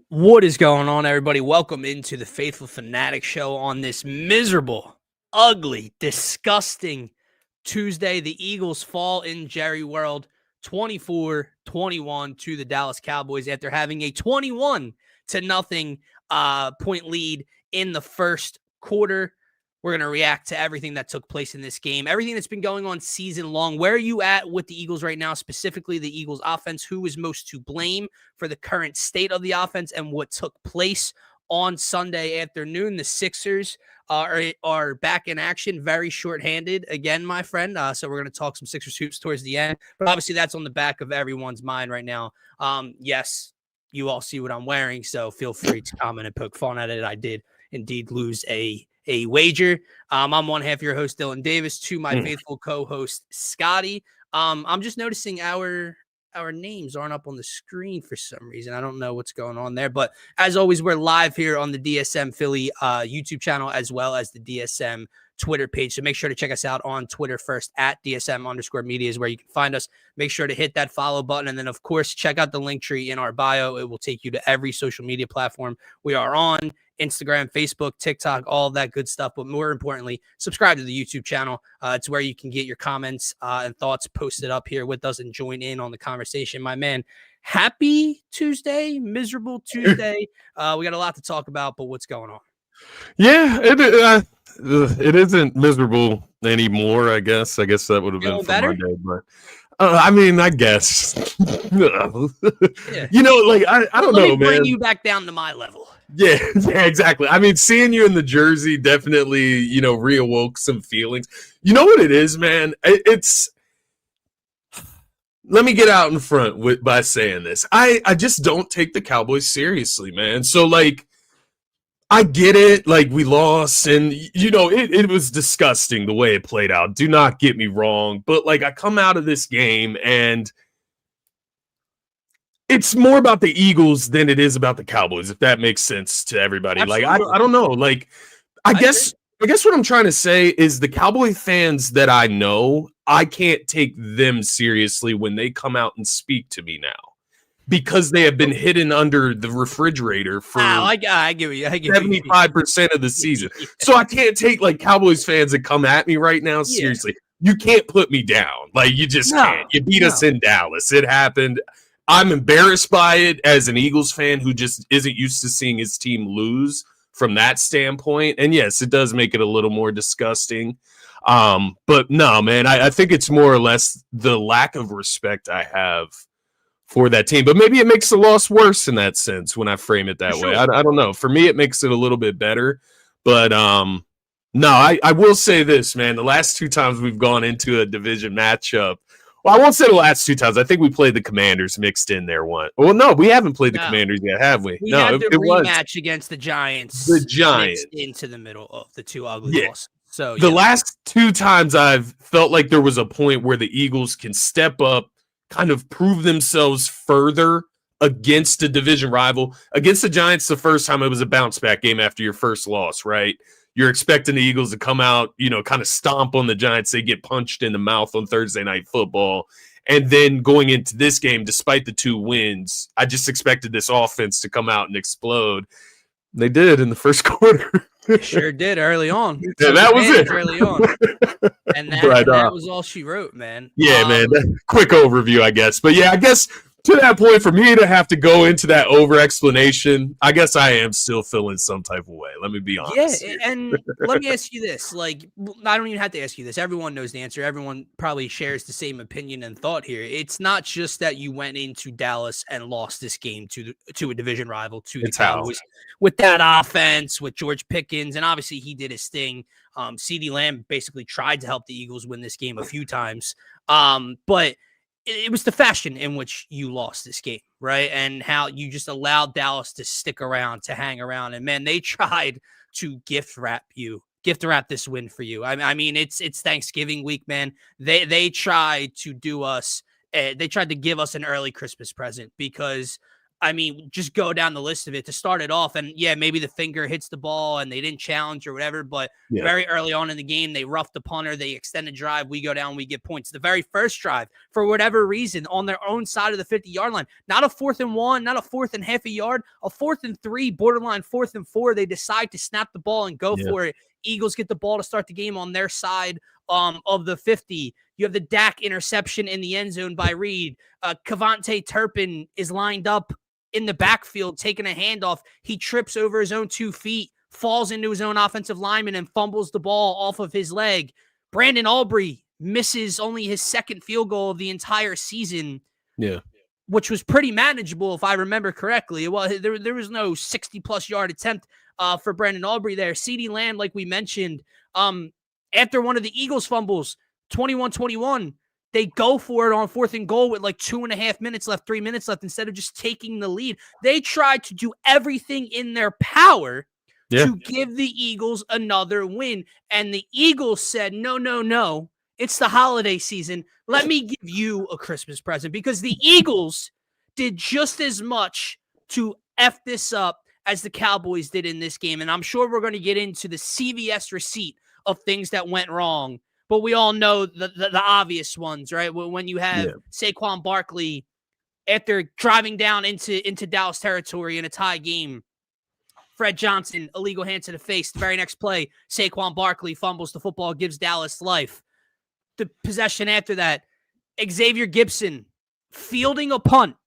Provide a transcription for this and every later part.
What is going on, everybody? Welcome into the Phaithful Phanatics show on this miserable, ugly, disgusting Tuesday. The Eagles fall in Jerry World 24-21 to the Dallas Cowboys after having a 21-0 point lead in the first quarter. We're going to react to everything that took place in this game, everything that's been going on season long. Where are you at with the Eagles right now, specifically the Eagles offense? Who is most to blame for the current state of the offense and what took place on Sunday afternoon? The Sixers are back in action, very shorthanded again, my friend. So we're going to talk some Sixers hoops towards the end, but obviously that's on the back of everyone's mind right now. Yes, you all see what I'm wearing, so feel free to comment and poke fun at it. I did indeed lose a wager. I'm one half your host, Dylan Davis, to my faithful co-host, Scotty. I'm just noticing our names aren't up on the screen for some reason. I don't know what's going on there, but as always, we're live here on the DSM Philly YouTube channel, as well as the DSM Twitter page. So make sure to check us out on Twitter first at DSM_media is where you can find us. Make sure to hit that follow button. And then, of course, check out the link tree in our bio. It will take you to every social media platform we are on: Instagram, Facebook, TikTok, all of that good stuff. But more importantly, subscribe to the YouTube channel. It's where you can get your comments and thoughts posted up here with us and join in on the conversation. My man, happy Tuesday, miserable Tuesday. We got a lot to talk about, but what's going on? Yeah, it isn't miserable anymore, I guess. That would have been for better? Monday, but I mean, I guess. Yeah. You know, like I don't know, Let me bring man. you back down to my level. Yeah, exactly. I mean, seeing you in the jersey definitely, reawoke some feelings. You know what it is, man? It's let me get out in front by saying this. I just don't take the Cowboys seriously, man. So, like, I get it. Like, we lost, and, it was disgusting the way it played out. Do not get me wrong. But, like, I come out of this game, and it's more about the Eagles than it is about the Cowboys, if that makes sense to everybody. Absolutely. Like, I don't know. Like, I guess what I'm trying to say is the Cowboy fans that I know, I can't take them seriously when they come out and speak to me now, because they have been hidden under the refrigerator for I give you 75% of the season. So I can't take, like, Cowboys fans that come at me right now seriously. You can't put me down. Like, you just can't. You beat us in Dallas. It happened. I'm embarrassed by it as an Eagles fan who just isn't used to seeing his team lose from that standpoint. And yes, it does make it a little more disgusting. But no, man, I think it's more or less the lack of respect I have for that team. But maybe it makes the loss worse in that sense when I frame it that way. I don't know. For me, it makes it a little bit better. But no, I will say this, man. The last two times we've gone into a division matchup, well, I won't say the last two times. I think we played the Commanders mixed in there one. Well, no, we haven't played the Commanders yet, have we? We no, had the rematch against the Giants. The Giants into the middle of the two ugly losses. So the last two times I've felt like there was a point where the Eagles can step up, kind of prove themselves further against a division rival. Against the Giants, the first time, it was a bounce back game after your first loss, right? You're expecting the Eagles to come out, kind of stomp on the Giants. They get punched in the mouth on Thursday Night Football. And then going into this game, despite the two wins, I just expected this offense to come out and explode. They did in the first quarter. Sure did early on. Yeah, that was it. Early on. And that was all she wrote, man. Yeah, man. Quick overview, I guess. But yeah, I guess to that point, for me to have to go into that over explanation, I guess I am still feeling some type of way. Let me be honest. Yeah, and let me ask you this. Like, I don't even have to ask you this. Everyone knows the answer. Everyone probably shares the same opinion and thought here. It's not just that you went into Dallas and lost this game to a division rival, to the Cowboys, with that offense, with George Pickens, and obviously he did his thing. CeeDee Lamb basically tried to help the Eagles win this game a few times. But it was the fashion in which you lost this game, right? And how you just allowed Dallas to stick around, to hang around. And, man, they tried to gift wrap this win for you. I mean, it's Thanksgiving week, man. They tried to do us they tried to give us an early Christmas present, because I mean, just go down the list of it to start it off. And yeah, maybe the finger hits the ball and they didn't challenge or whatever, but very early on in the game, they roughed the punter, they extended drive, we go down, we get points. The very first drive, for whatever reason, on their own side of the 50-yard line, not a 4th and 1, not a 4th and half a yard, a 4th and 3, borderline 4th and 4. They decide to snap the ball and go for it. Eagles get the ball to start the game on their side of the 50. You have the Dak interception in the end zone by Reed. Cavante Turpin is lined up in the backfield, taking a handoff. He trips over his own 2 feet, falls into his own offensive lineman, and fumbles the ball off of his leg. Brandon Aubrey misses only his 2nd field goal of the entire season. Which was pretty manageable, if I remember correctly. Well, there was no 60-plus yard attempt for Brandon Aubrey there. CeeDee Lamb, like we mentioned, after one of the Eagles fumbles, 21-21, they go for it on 4th and goal with like 2.5 minutes left, 3 minutes left, instead of just taking the lead. They tried to do everything in their power to give the Eagles another win. And the Eagles said, no. It's the holiday season. Let me give you a Christmas present, because the Eagles did just as much to F this up as the Cowboys did in this game. And I'm sure we're going to get into the CVS receipt of things that went wrong. But we all know the obvious ones, right? When you have Saquon Barkley, after driving down into Dallas territory in a tie game, Fred Johnson, illegal hand to the face. The very next play, Saquon Barkley fumbles the football, gives Dallas life. The possession after that, Xavier Gibson fielding a punt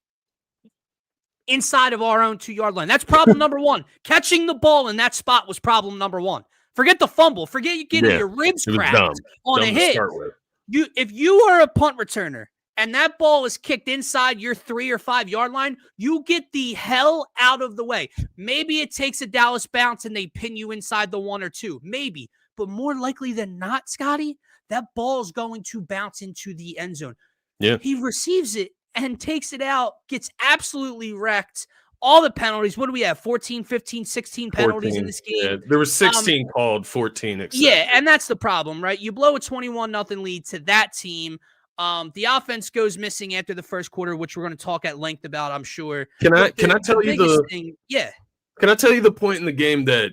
inside of our own 2-yard line. That's problem number 1. Catching the ball in that spot was problem number 1. Forget the fumble. Forget you getting your ribs cracked on a hit. If you are a punt returner and that ball is kicked inside your 3 or 5 yard line, you get the hell out of the way. Maybe it takes a Dallas bounce and they pin you inside the 1 or 2. Maybe. But more likely than not, Scotty, that ball is going to bounce into the end zone. He receives it and takes it out, gets absolutely wrecked. All the penalties. What do we have? 14, 15, 16 penalties 14, in this game. There was 16 called, 14 accepted. And that's the problem, right? You blow a 21-0 lead to that team. The offense goes missing after the first quarter, which we're going to talk at length about, I'm sure. Can I tell you the thing? Can I tell you the point in the game that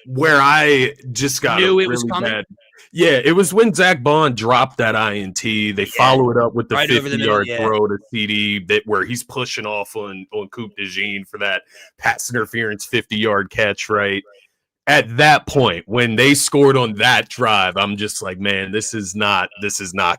where I just got knew it really was coming? bad? Yeah, it was when Zach Bond dropped that INT. They follow it up with the 50-yard throw to CD where he's pushing off on Coupe de Jean for that pass interference 50-yard catch, right? At that point, when they scored on that drive, I'm just like, man, this is not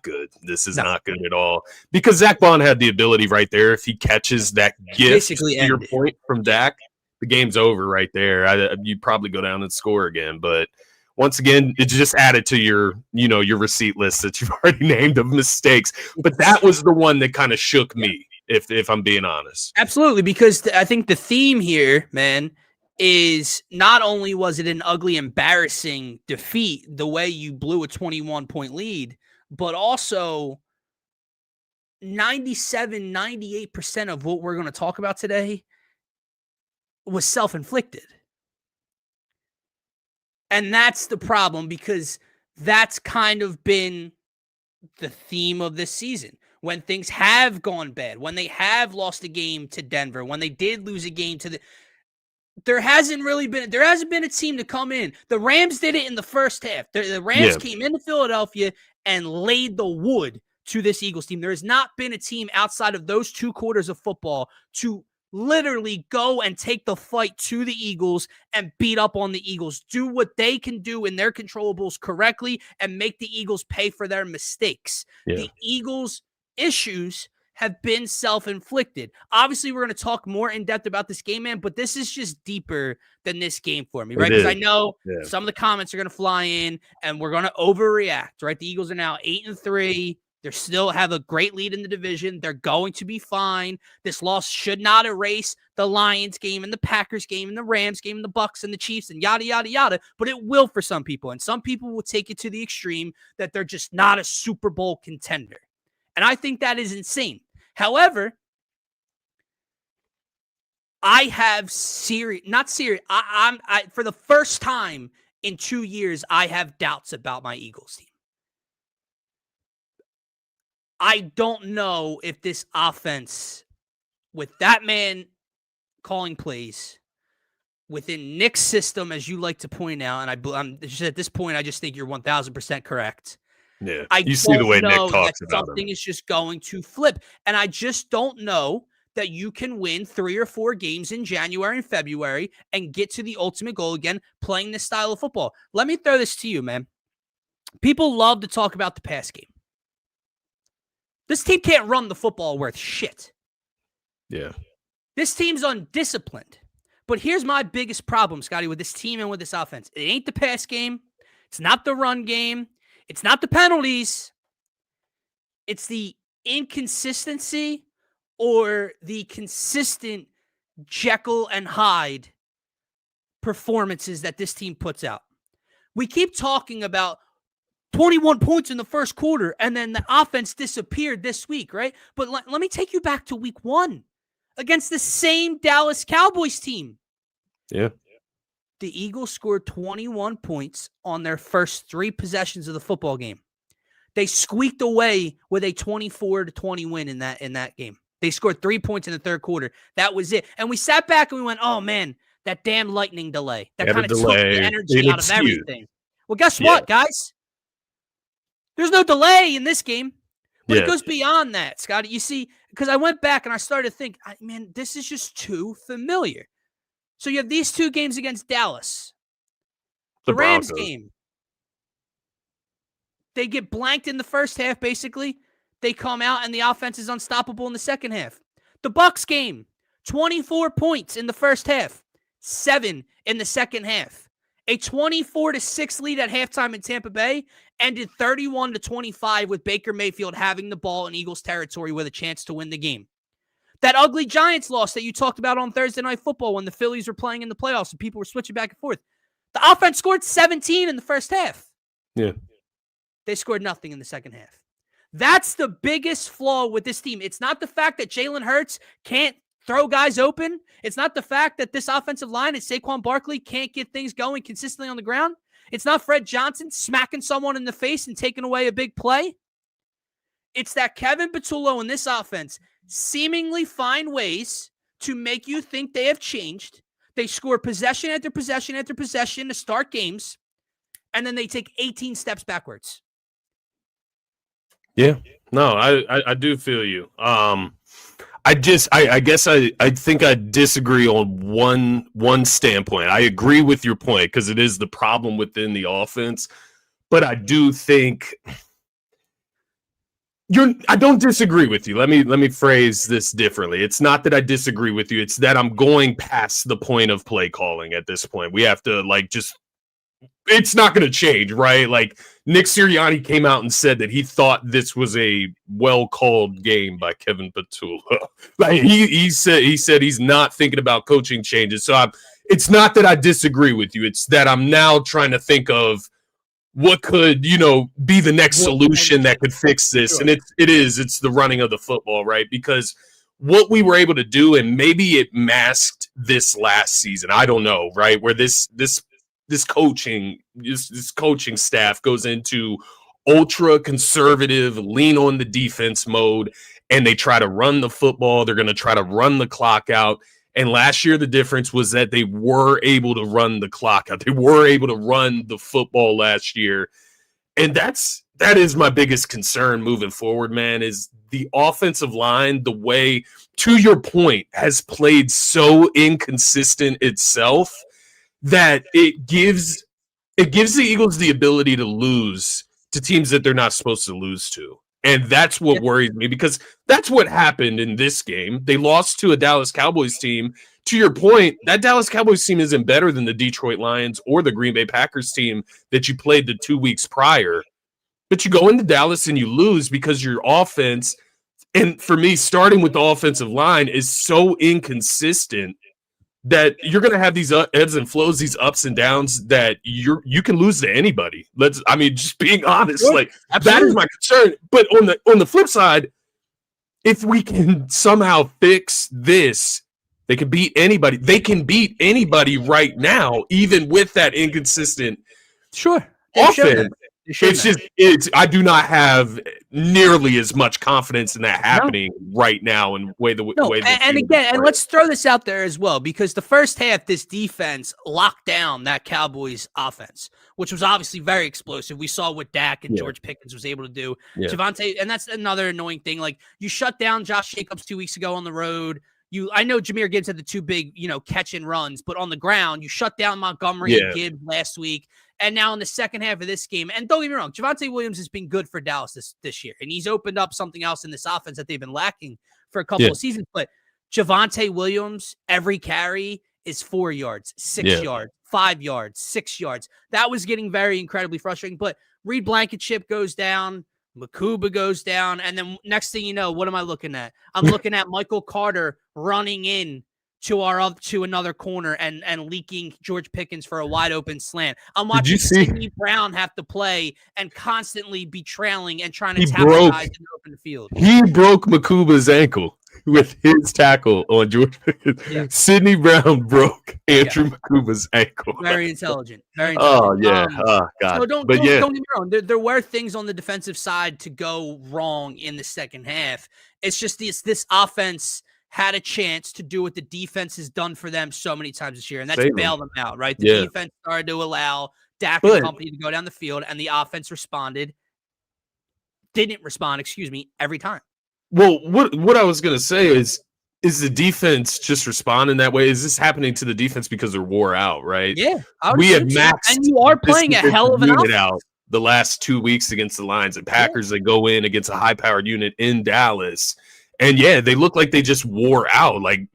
good. This is not good at all. Because Zach Bond had the ability right there. If he catches that gift, to your point, from Dak, the game's over right there. You'd probably go down and score again. But once again, it just added to your receipt list that you've already named of mistakes. But that was the one that kind of shook me, if I'm being honest. Absolutely, because I think the theme here, man, is not only was it an ugly, embarrassing defeat, the way you blew a 21-point lead, but also 97, 98% of what we're going to talk about today was self-inflicted. And that's the problem, because that's kind of been the theme of this season. When things have gone bad, when they have lost a game to Denver, when they did lose a game to there hasn't been a team to come in. The Rams did it in the first half. The Rams came into Philadelphia and laid the wood to this Eagles team. There has not been a team outside of those 2 quarters of football to literally go and take the fight to the Eagles and beat up on the Eagles, do what they can do in their controllables correctly and make the Eagles pay for their mistakes. The Eagles' issues have been self-inflicted. Obviously, we're going to talk more in depth about this game, man, but this is just deeper than this game for me, right? Because I know some of the comments are going to fly in and we're going to overreact, right? The Eagles are now 8-3. They still have a great lead in the division. They're going to be fine. This loss should not erase the Lions game and the Packers game and the Rams game and the Bucks and the Chiefs and yada, yada, yada. But it will for some people. And some people will take it to the extreme that they're just not a Super Bowl contender. And I think that is insane. However, I have for the first time in 2 years, I have doubts about my Eagles team. I don't know if this offense, with that man calling plays within Nick's system, as you like to point out, and I'm just at this point, I just think you're 1,000% correct. Yeah, I see the way Nick know talks that about something him. is just going to flip, and I just don't know that you can win 3 or 4 games in January and February and get to the ultimate goal again, playing this style of football. Let me throw this to you, man. People love to talk about the pass game. This team can't run the football worth shit. Yeah. This team's undisciplined. But here's my biggest problem, Scotty, with this team and with this offense. It ain't the pass game. It's not the run game. It's not the penalties. It's the inconsistency or the consistent Jekyll and Hyde performances that this team puts out. We keep talking about 21 points in the first quarter, and then the offense disappeared this week, right? But let me take you back to week 1 against the same Dallas Cowboys team. Yeah. The Eagles scored 21 points on their first 3 possessions of the football game. They squeaked away with a 24-20 win in that game. They scored 3 points in the third quarter. That was it. And we sat back and we went, oh, man, that damn lightning delay. That kind of took the energy out of everything. Well, guess what, guys? There's no delay in this game. But it goes beyond that, Scotty. You see, because I went back and I started to think, man, this is just too familiar. So you have these 2 games against Dallas. The Rams game. They get blanked in the first half, basically. They come out and the offense is unstoppable in the second half. The Bucs game, 24 points in the first half, 7 in the second half. A 24-6 lead at halftime in Tampa Bay ended 31-25 with Baker Mayfield having the ball in Eagles territory with a chance to win the game. That ugly Giants loss that you talked about on Thursday Night Football when the Phillies were playing in the playoffs and people were switching back and forth. The offense scored 17 in the first half. Yeah. They scored nothing in the second half. That's the biggest flaw with this team. It's not the fact that Jalen Hurts can't throw guys open. It's not the fact that this offensive line and Saquon Barkley can't get things going consistently on the ground. It's not Fred Johnson smacking someone in the face and taking away a big play. It's that Kevin Patullo and this offense seemingly find ways to make you think they have changed. They score possession after possession after possession to start games, and then they take 18 steps backwards. Yeah. No, I do feel you. I guess I think I disagree on one standpoint. I agree with your point because it is the problem within the offense, but I do think I don't disagree with you. Let me phrase this differently. It's not that I disagree with you. It's that I'm going past the point of play calling at this point. We have to it's not going to change, right? Like Nick Sirianni came out and said that he thought this was a well-called game by Kevin Patullo. Like he said he's not thinking about coaching changes. So it's not that I disagree with you. It's that I'm now trying to think of what could, be the next solution that could fix this. Sure. And it's the running of the football, right? Because what we were able to do, and maybe it masked this last season, I don't know, right? Where this coaching staff goes into ultra conservative, lean on the defense mode, and they try to run the football. They're going to try to run the clock out. And last year, the difference was that they were able to run the clock out. They were able to run the football last year. And that is my biggest concern moving forward, man, is the offensive line, the way, to your point, has played so inconsistent itself that it gives the Eagles the ability to lose to teams that they're not supposed to lose to. And that's what worries me, because that's what happened in this game. They lost to a Dallas Cowboys team. To your point, that Dallas Cowboys team isn't better than the Detroit Lions or the Green Bay Packers team that you played the 2 weeks prior. But you go into Dallas and you lose because your offense, and for me, starting with the offensive line, is so inconsistent that you're going to have these ebbs and flows, these ups and downs that you can lose to anybody. Just being honest, sure. That is my concern. But on the flip side, if we can somehow fix this, they can beat anybody. They can beat anybody right now, even with that inconsistent offense. I do not have nearly as much confidence in that happening right now and and let's throw this out there as well, because the first half, this defense locked down that Cowboys offense, which was obviously very explosive. We saw what Dak and George Pickens was able to do. Javonte, and that's another annoying thing. Like, you shut down Josh Jacobs 2 weeks ago on the road. I know Jahmyr Gibbs had the two big, catch and runs, but on the ground, you shut down Montgomery and Gibbs last week. And now in the second half of this game, and don't get me wrong, Javonte Williams has been good for Dallas this year, and he's opened up something else in this offense that they've been lacking for a couple of seasons. But Javonte Williams, every carry is 4 yards, 6 yards, 5 yards, 6 yards. That was getting very incredibly frustrating. But Reed Blankenship goes down, Makuba goes down, and then next thing you know, what am I looking at? I'm looking at Michael Carter running in to another corner and leaking George Pickens for a wide open slant. I'm watching Sidney Brown have to play and constantly be trailing and trying to tackle guys in the open field. He broke Makuba's ankle with his tackle on George Pickens. Yeah. Sidney Brown broke Andrew Makuba's ankle. Very intelligent. Very intelligent. Oh God. So don't get me wrong. There were things on the defensive side to go wrong in the second half. It's just this offense had a chance to do what the defense has done for them so many times this year, and that's bail them out, right? The defense started to allow Dak and company to go down the field, and the offense didn't respond, every time. Well, what I was going to say is the defense just responding that way? Is this happening to the defense because they're wore out, right? Yeah. We have maxed. And you are playing a hell of an offense out the last 2 weeks against the Lions and Packers. They go in against a high-powered unit in Dallas. And they look like they just wore out. Like,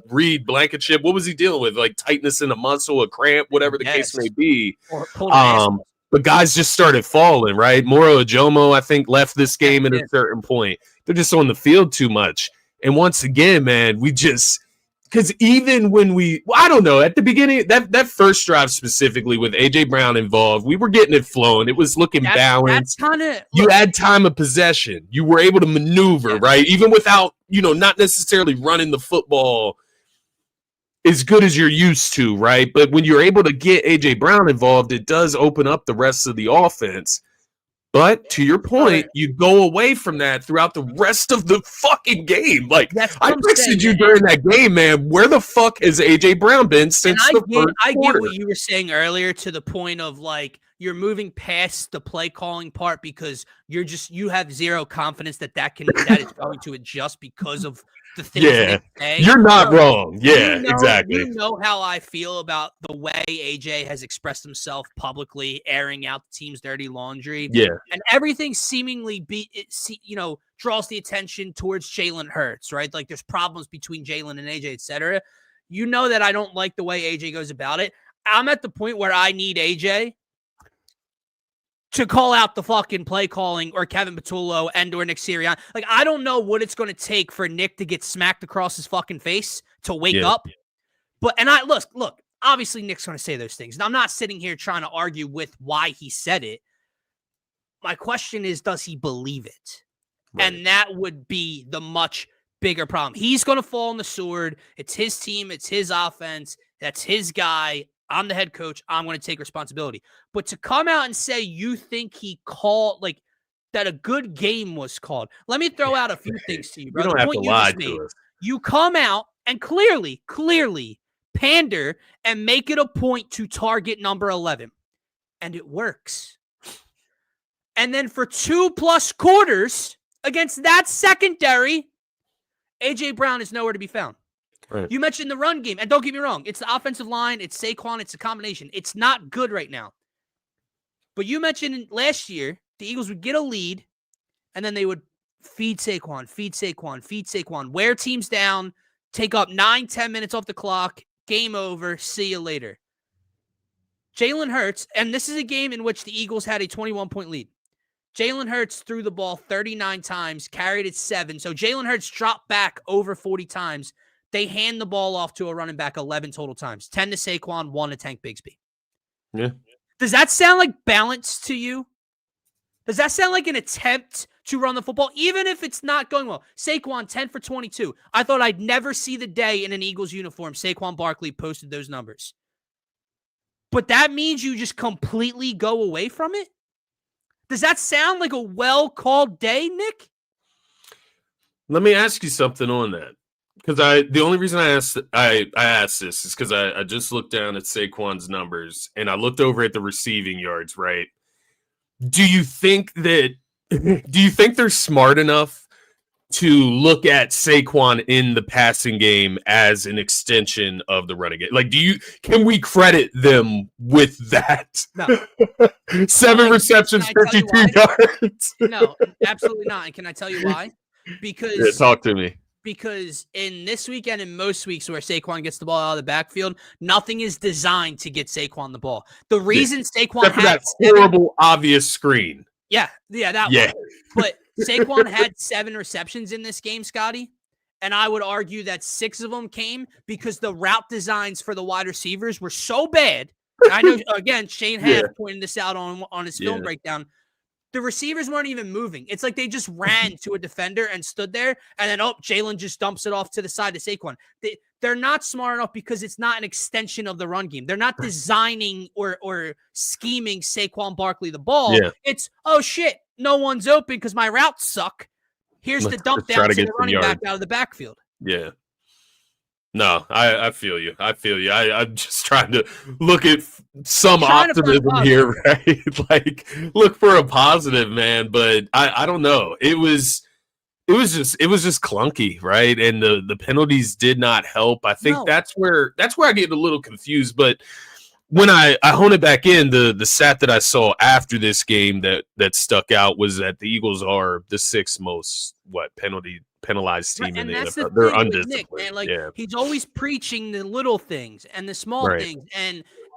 Reed Blankenship, what was he dealing with? Like tightness in a muscle, a cramp, whatever the case may be. But guys just started falling, right? Moro Ajomo, I think, left this game at a certain point. They're just on the field too much. And once again, man, because even when I don't know, at the beginning, that first drive specifically with A.J. Brown involved, we were getting it flowing. It was looking balanced. You had time of possession. You were able to maneuver, right? Even without, not necessarily running the football as good as you're used to, right? But when you're able to get A.J. Brown involved, it does open up the rest of the offense. But to your point, you go away from that throughout the rest of the fucking game. Like, I texted you during that game, man. Where the fuck has A.J. Brown been since the first quarter? I get what you were saying earlier, to the point of, like, you're moving past the play calling part because you have zero confidence that is going to adjust because of the things they say. You're not wrong. Yeah, exactly. You know how I feel about the way AJ has expressed himself publicly, airing out the team's dirty laundry. Yeah. And everything seemingly draws the attention towards Jalen Hurts, right? Like, there's problems between Jalen and AJ, etc. You know that I don't like the way AJ goes about it. I'm at the point where I need AJ to call out the fucking play calling, or Kevin Patullo or Nick Sirianni. Like, I don't know what it's going to take for Nick to get smacked across his fucking face to wake up. But, and look, obviously Nick's going to say those things. And I'm not sitting here trying to argue with why he said it. My question is, does he believe it? Right. And that would be the much bigger problem. He's going to fall on the sword. It's his team. It's his offense. That's his guy. I'm the head coach. I'm going to take responsibility. But to come out and say you think he called, like, that a good game was called. Let me throw out a few things to you, bro. You don't have to lie to us. You come out and clearly pander and make it a point to target number 11. And it works. And then for 2+ quarters against that secondary, A.J. Brown is nowhere to be found. Right. You mentioned the run game, and don't get me wrong, it's the offensive line, it's Saquon, it's a combination. It's not good right now. But you mentioned last year, the Eagles would get a lead, and then they would feed Saquon, wear teams down, take up 9-10 minutes off the clock, game over, see you later. Jalen Hurts, and this is a game in which the Eagles had a 21-point lead. Jalen Hurts threw the ball 39 times, carried it 7. So Jalen Hurts dropped back over 40 times. They hand the ball off to a running back 11 total times. 10 to Saquon, 1 to Tank Bigsby. Yeah. Does that sound like balance to you? Does that sound like an attempt to run the football, even if it's not going well? Saquon, 10 for 22. I thought I'd never see the day in an Eagles uniform Saquon Barkley posted those numbers. But that means you just completely go away from it? Does that sound like a well-called day, Nick? Let me ask you something on that. Because the only reason I asked this is because I just looked down at Saquon's numbers and I looked over at the receiving yards, right? Do you think they're smart enough to look at Saquon in the passing game as an extension of the running game? Like, can we credit them with that? No. 7 receptions, 52 yards. No, absolutely not. And can I tell you why? Because talk to me. Because in this weekend and most weeks where Saquon gets the ball out of the backfield, nothing is designed to get Saquon the ball. The reason Saquon had that horrible, obvious screen. Yeah, that one. But Saquon had 7 receptions in this game, Scotty, and I would argue that 6 of them came because the route designs for the wide receivers were so bad. I know, again, Shane Half pointed this out on his film breakdown. The receivers weren't even moving. It's like they just ran to a defender and stood there, and then, Jalen just dumps it off to the side to Saquon. They're not smart enough because it's not an extension of the run game. They're not designing or scheming Saquon Barkley the ball. Yeah. It's, oh, shit, no one's open because my routes suck. Here's the dump down to the running back out of the backfield. Yeah. No, I feel you. I'm just trying to look at some optimism here, right? Like, look for a positive, man. But I don't know. It was just clunky, right? And the penalties did not help. I think that's where I get a little confused. But when I hone it back in, the stat that I saw after this game that stuck out was that the Eagles are the 6th most penalized team in the NFL. They're undisciplined. Nick, man. Like, he's always preaching the little things and the small things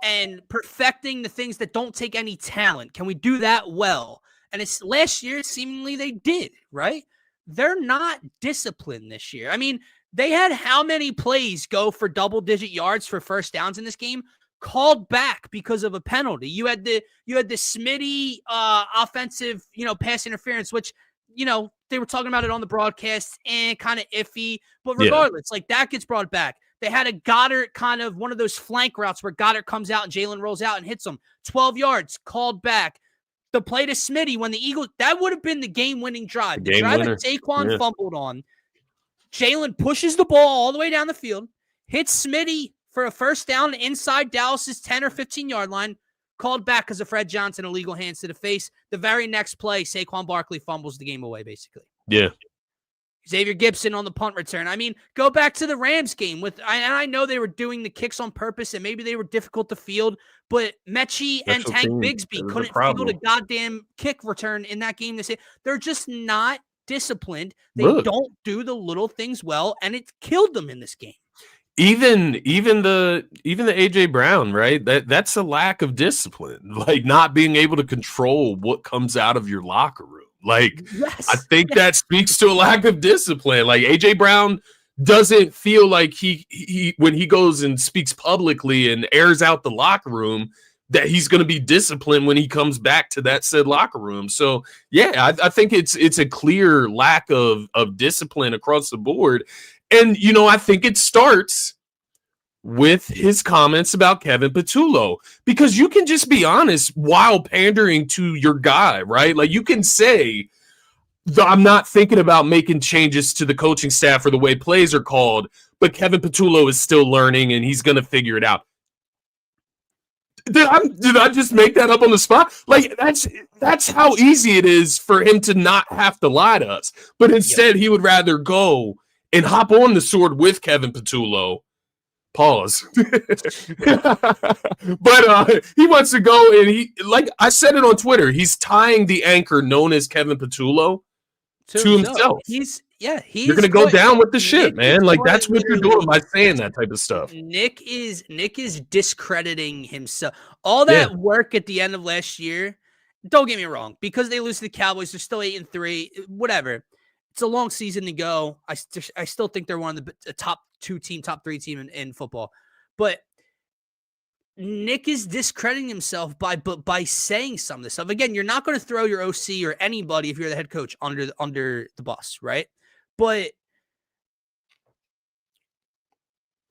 and perfecting the things that don't take any talent. Can we do that well? And it's last year, seemingly they did, right? They're not disciplined this year. I mean, they had how many plays go for double-digit yards for first downs in this game? Called back because of a penalty. You had the Smitty offensive, pass interference, which, they were talking about it on the broadcast and kind of iffy, but regardless, like that gets brought back. They had a Goddard kind of one of those flank routes where Goddard comes out and Jalen rolls out and hits him 12 yards, called back. The play to Smitty when the Eagles, that would have been the game-winning drive. The drive that Saquon fumbled on. Jalen pushes the ball all the way down the field, hits Smitty for a first down inside Dallas's 10 or 15-yard line, called back because of Fred Johnson, illegal hands to the face. The very next play, Saquon Barkley fumbles the game away, basically. Yeah. Xavier Gibson on the punt return. I mean, go back to the Rams game. And I know they were doing the kicks on purpose, and maybe they were difficult to field, but Maxey and Tank Bigsby couldn't field a goddamn kick return in that game. They're just not disciplined. They don't do the little things well, and it killed them in this game. Even the AJ Brown, right? That's a lack of discipline, like not being able to control what comes out of your locker room. Like, I think that speaks to a lack of discipline. Like AJ Brown doesn't feel like he when he goes and speaks publicly and airs out the locker room that he's going to be disciplined when he comes back to that said locker room. So yeah, I think it's a clear lack of discipline across the board. And, I think it starts with his comments about Kevin Patullo, because you can just be honest while pandering to your guy, right? Like you can say, I'm not thinking about making changes to the coaching staff or the way plays are called, but Kevin Patullo is still learning and he's going to figure it out. Did I just make that up on the spot? Like that's how easy it is for him to not have to lie to us. But instead he would rather go and hop on the sword with Kevin Patullo. Pause. But he wants to go and he, like I said it on Twitter, he's tying the anchor known as Kevin Patullo to himself. You're gonna go down with the shit, man. Like that's what you're doing by saying that type of stuff. Nick is discrediting himself. All that work at the end of last year. Don't get me wrong, because they lose to the Cowboys, they're still 8-3. Whatever. It's a long season to go. I still think they're one of the top 2 team, top 3 team in football. But Nick is discrediting himself by saying some of this stuff. Again, you're not going to throw your OC or anybody if you're the head coach under the bus, right? But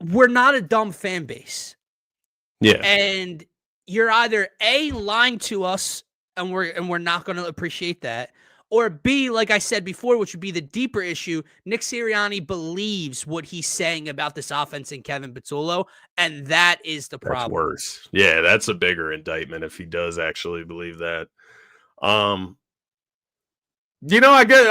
we're not a dumb fan base. Yeah. And you're either A, lying to us and we're not going to appreciate that. Or B, like I said before, which would be the deeper issue, Nick Sirianni believes what he's saying about this offense and Kevin Patullo, and that is the problem. That's worse. Yeah, that's a bigger indictment if he does actually believe that. I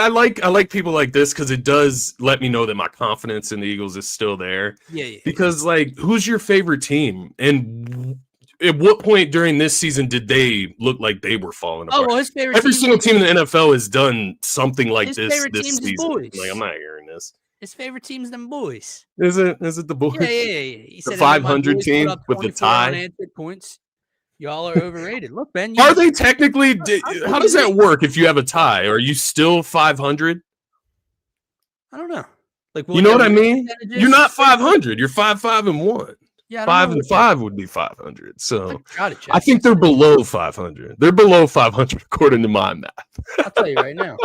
like people like this because it does let me know that my confidence in the Eagles is still there. Yeah. Because, like, who's your favorite team? And at what point during this season did they look like they were falling apart? Oh, well, his favorite Every single team in the NFL has done something like his this favorite team's season. boys. Like, I'm not hearing this. His favorite team's them boys. Is it the boys? Yeah. He The said 500 team with the tie? Unanswered points. Y'all are overrated. Look, Ben. Are they technically? How does that work if you have a tie? Are you still 500? I don't know. Like, you know what I mean? You're not 500. You're 5-5-1. Yeah, 5-5 would be 500. So I think they're below 500. They're below 500 according to my math. I'll tell you right now.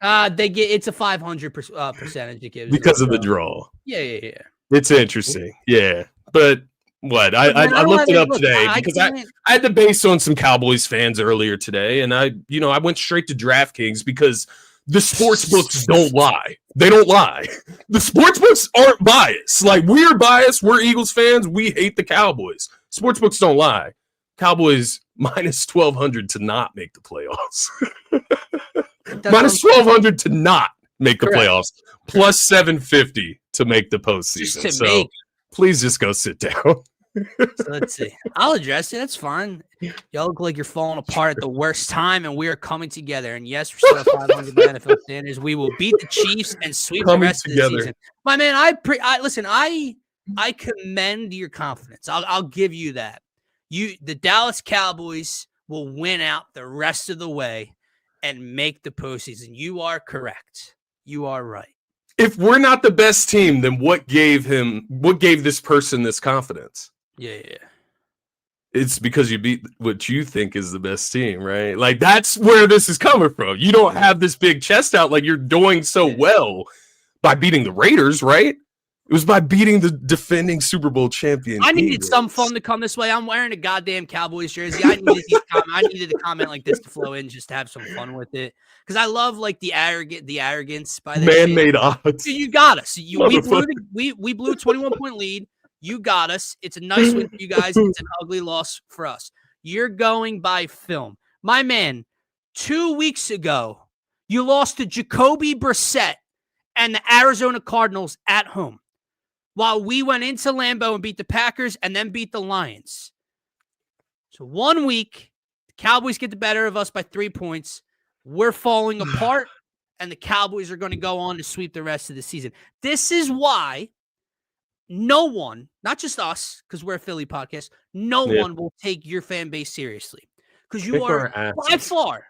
It's a 500 percentage it gives because of the draw. Yeah. It's interesting. Yeah, but what I looked it up today because I had to base on some Cowboys fans earlier today, and I went straight to DraftKings because the sports books don't lie. They don't lie. The sports books aren't biased. Like, we are biased. We're Eagles fans. We hate the Cowboys. Sports books don't lie. Cowboys minus 1,200 to not make the playoffs. Minus 1,200 to not make the playoffs. Plus 750 to make the postseason. So please just go sit down. So let's see. I'll address it. That's fine. Y'all look like you're falling apart at the worst time, and we are coming together. And yes, we're still 500 by NFL standards. We will beat the Chiefs and sweep the rest of the season. My man, listen. I commend your confidence. I'll give you that. The Dallas Cowboys will win out the rest of the way and make the postseason. You are correct. You are right. If we're not the best team, then what gave this person this confidence? Yeah. It's because you beat what you think is the best team, right? Like, that's where this is coming from. You don't have this big chest out like you're doing so well by beating the Raiders, right? It was by beating the defending Super Bowl champion. I needed some fun to come this way. I'm wearing a goddamn Cowboys jersey. I needed a comment like this to flow in just to have some fun with it. Because I love, like, the arrogance by the man-made odds. You got us. We blew a 21-point lead. You got us. It's a nice win for you guys. It's an ugly loss for us. You're going by film. My man, 2 weeks ago, you lost to Jacoby Brissett and the Arizona Cardinals at home, while we went into Lambeau and beat the Packers and then beat the Lions. So 1 week, the Cowboys get the better of us by 3 points. We're falling apart, and the Cowboys are going to go on to sweep the rest of the season. This is why no one, not just us, because we're a Philly podcast, no one will take your fan base seriously. Because you are, by far,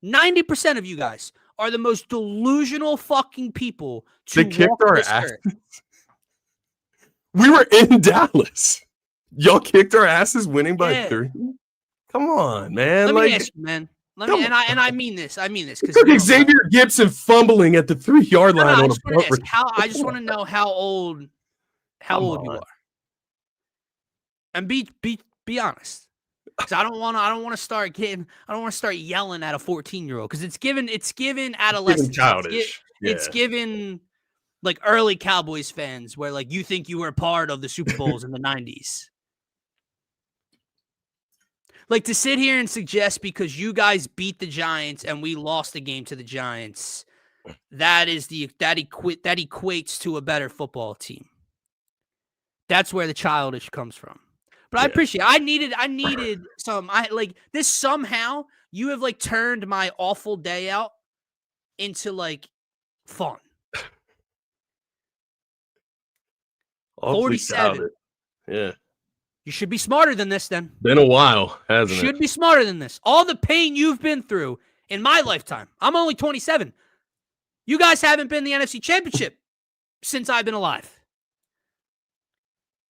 90% of you guys are the most delusional fucking people to kicked our ass. We were in Dallas. Y'all kicked our asses winning by 3. Come on, man. Let me ask you, man. I mean this. Because Xavier Gibson fumbling at the 3-yard line on a punt. I just want to know how old you are, and be honest. Because I don't want to start yelling at a 14-year-old because it's given adolescence. It's childish. It's given like early Cowboys fans where like you think you were a part of the Super Bowls in the 90s. Like, to sit here and suggest because you guys beat the Giants and we lost the game to the Giants, that equates to a better football team. That's where the childish comes from. But I appreciate it. I needed some. This somehow you have like turned my awful day out into like fun. 47. Yeah. You should be smarter than this then. Been a while, hasn't it? Should be smarter than this. All the pain you've been through in my lifetime. I'm only 27. You guys haven't been in the NFC Championship since I've been alive.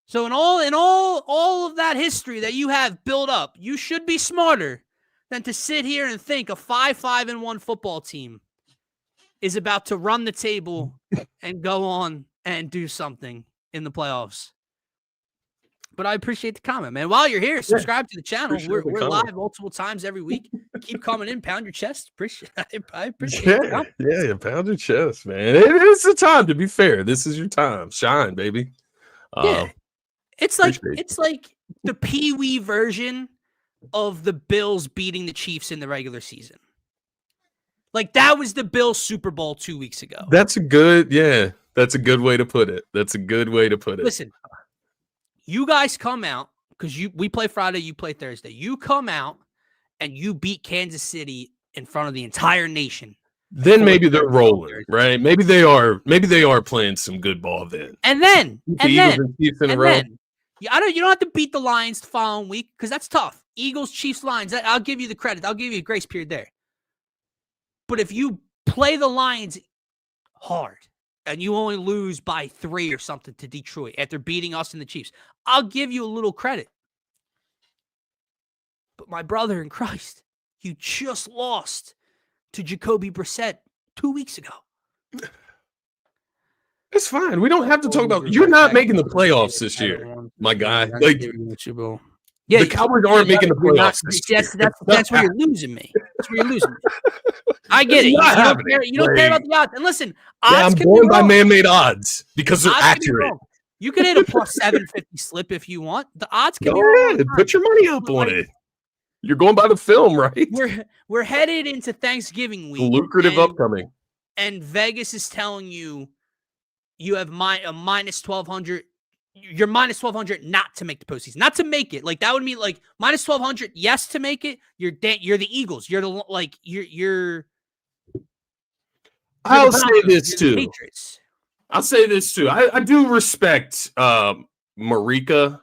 So in all of that history that you have built up, you should be smarter than to sit here and think a 5-5-1 football team is about to run the table and go on and do something in the playoffs. But I appreciate the comment, man. While you're here, subscribe to the channel. We're live multiple times every week. Keep coming in, pound your chest. I appreciate it. Yeah, pound your chest, man. It is the time, to be fair. This is your time. Shine, baby. It's like the Pee-wee version of the Bills beating the Chiefs in the regular season. Like, that was the Bills Super Bowl 2 weeks ago. That's a good way to put it. Listen, you guys come out, because we play Friday, you play Thursday. You come out and you beat Kansas City in front of the entire nation. Then maybe they're rolling, right? Maybe they are playing some good ball then. You don't have to beat the Lions the following week, because that's tough. Eagles, Chiefs, Lions. I'll give you the credit. I'll give you a grace period there. But if you play the Lions hard and you only lose by 3 or something to Detroit after beating us and the Chiefs, I'll give you a little credit. But my brother in Christ, you just lost to Jacoby Brissett 2 weeks ago. It's fine. We don't have to talk about. You're not making the playoffs this year, my guy. Like, the Cowboys aren't making the playoffs this year. That's where you're losing me. That's where you're losing me. I get it. You don't care about the odds. And listen, odds I'm going by man-made odds because they're accurate. You can hit a plus 750 slip if you want. The odds can be wrong. Put your money up on it. You're going by the film, right? We're headed into Thanksgiving week. Lucrative upcoming. And Vegas is telling you have a minus 1,200. You're minus 1,200 not to make the postseason, not to make it. Like, that would mean like minus 1,200 yes to make it. You're the Eagles. I'll say this too. I'll say this too. I do respect Marika.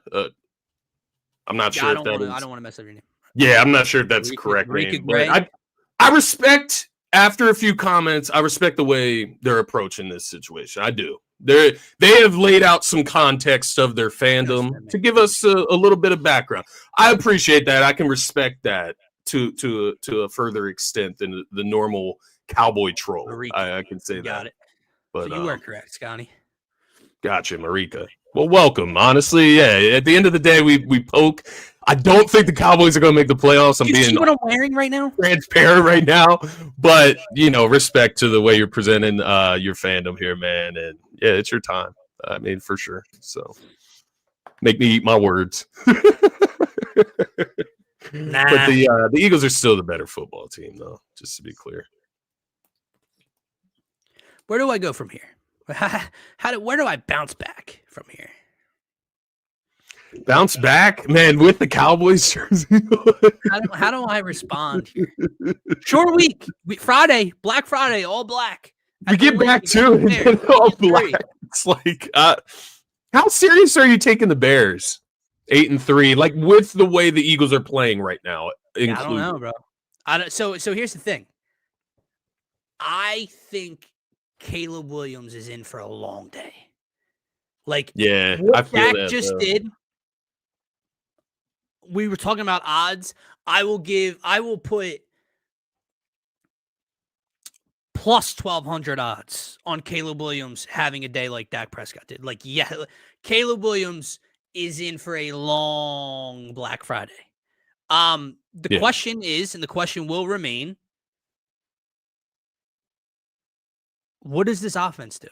I'm not sure if that is. I don't want to mess up your name. Yeah, I'm not sure if that's the correct name. I respect, after a few comments, I respect the way they're approaching this situation. I do. They have laid out some context of their fandom to give us a little bit of background. I appreciate that. I can respect that to a further extent than the normal Cowboy troll. I can say that. Got it. But so you were correct, Scotty. Gotcha, Marika. Well, welcome. Honestly, yeah. At the end of the day, we poke. I don't think the Cowboys are going to make the playoffs. You see what I'm wearing right now? Transparent right now, but respect to the way you're presenting your fandom here, man. And yeah, it's your time. I mean, for sure. So make me eat my words. But the Eagles are still the better football team, though. Just to be clear. Where do I go from here? Where do I bounce back from here? Bounce back, man, with the Cowboys jersey. How do I respond here? Short week, Friday, Black Friday, all black. We get back to it, all black. It's like, how serious are you taking the Bears? 8-3, like with the way the Eagles are playing right now. I don't know, bro. So here's the thing. I think Caleb Williams is in for a long day. Like, what I feel Dak just did. We were talking about odds. I will put plus 1,200 odds on Caleb Williams having a day like Dak Prescott did. Like, yeah, Caleb Williams is in for a long Black Friday. The question is, and the question will remain, what does this offense do?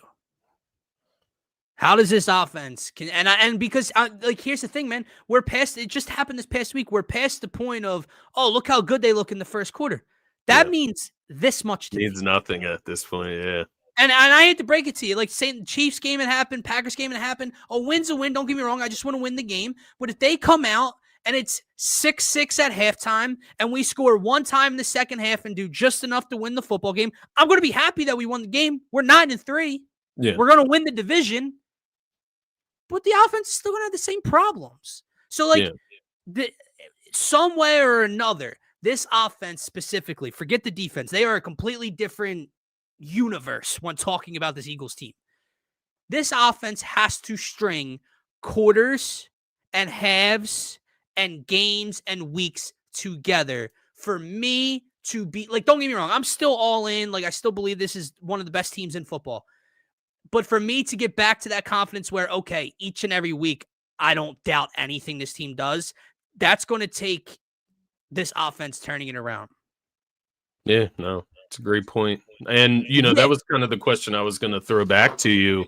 How does this offense because here's the thing, man, we're past, it just happened this past week. We're past the point of, oh, look how good they look in the first quarter. That means this much to me. Means nothing at this point. Yeah. And I hate to break it to you, like saying the Chiefs game, it happened, Packers game, it happened. A win's a win. Don't get me wrong. I just want to win the game. But if they come out and it's 6-6 at halftime and we score one time in the second half and do just enough to win the football game, I'm going to be happy that we won the game. We're 9-3. Yeah. We're going to win the division. But the offense is still going to have the same problems. So, some way or another, this offense specifically, forget the defense. They are a completely different universe when talking about this Eagles team. This offense has to string quarters and halves and games and weeks together for me to be, like, don't get me wrong. I'm still all in. Like, I still believe this is one of the best teams in football. But for me to get back to that confidence where, okay, each and every week, I don't doubt anything this team does. That's going to take this offense turning it around. Yeah, no, it's a great point. And, that was kind of the question I was going to throw back to you.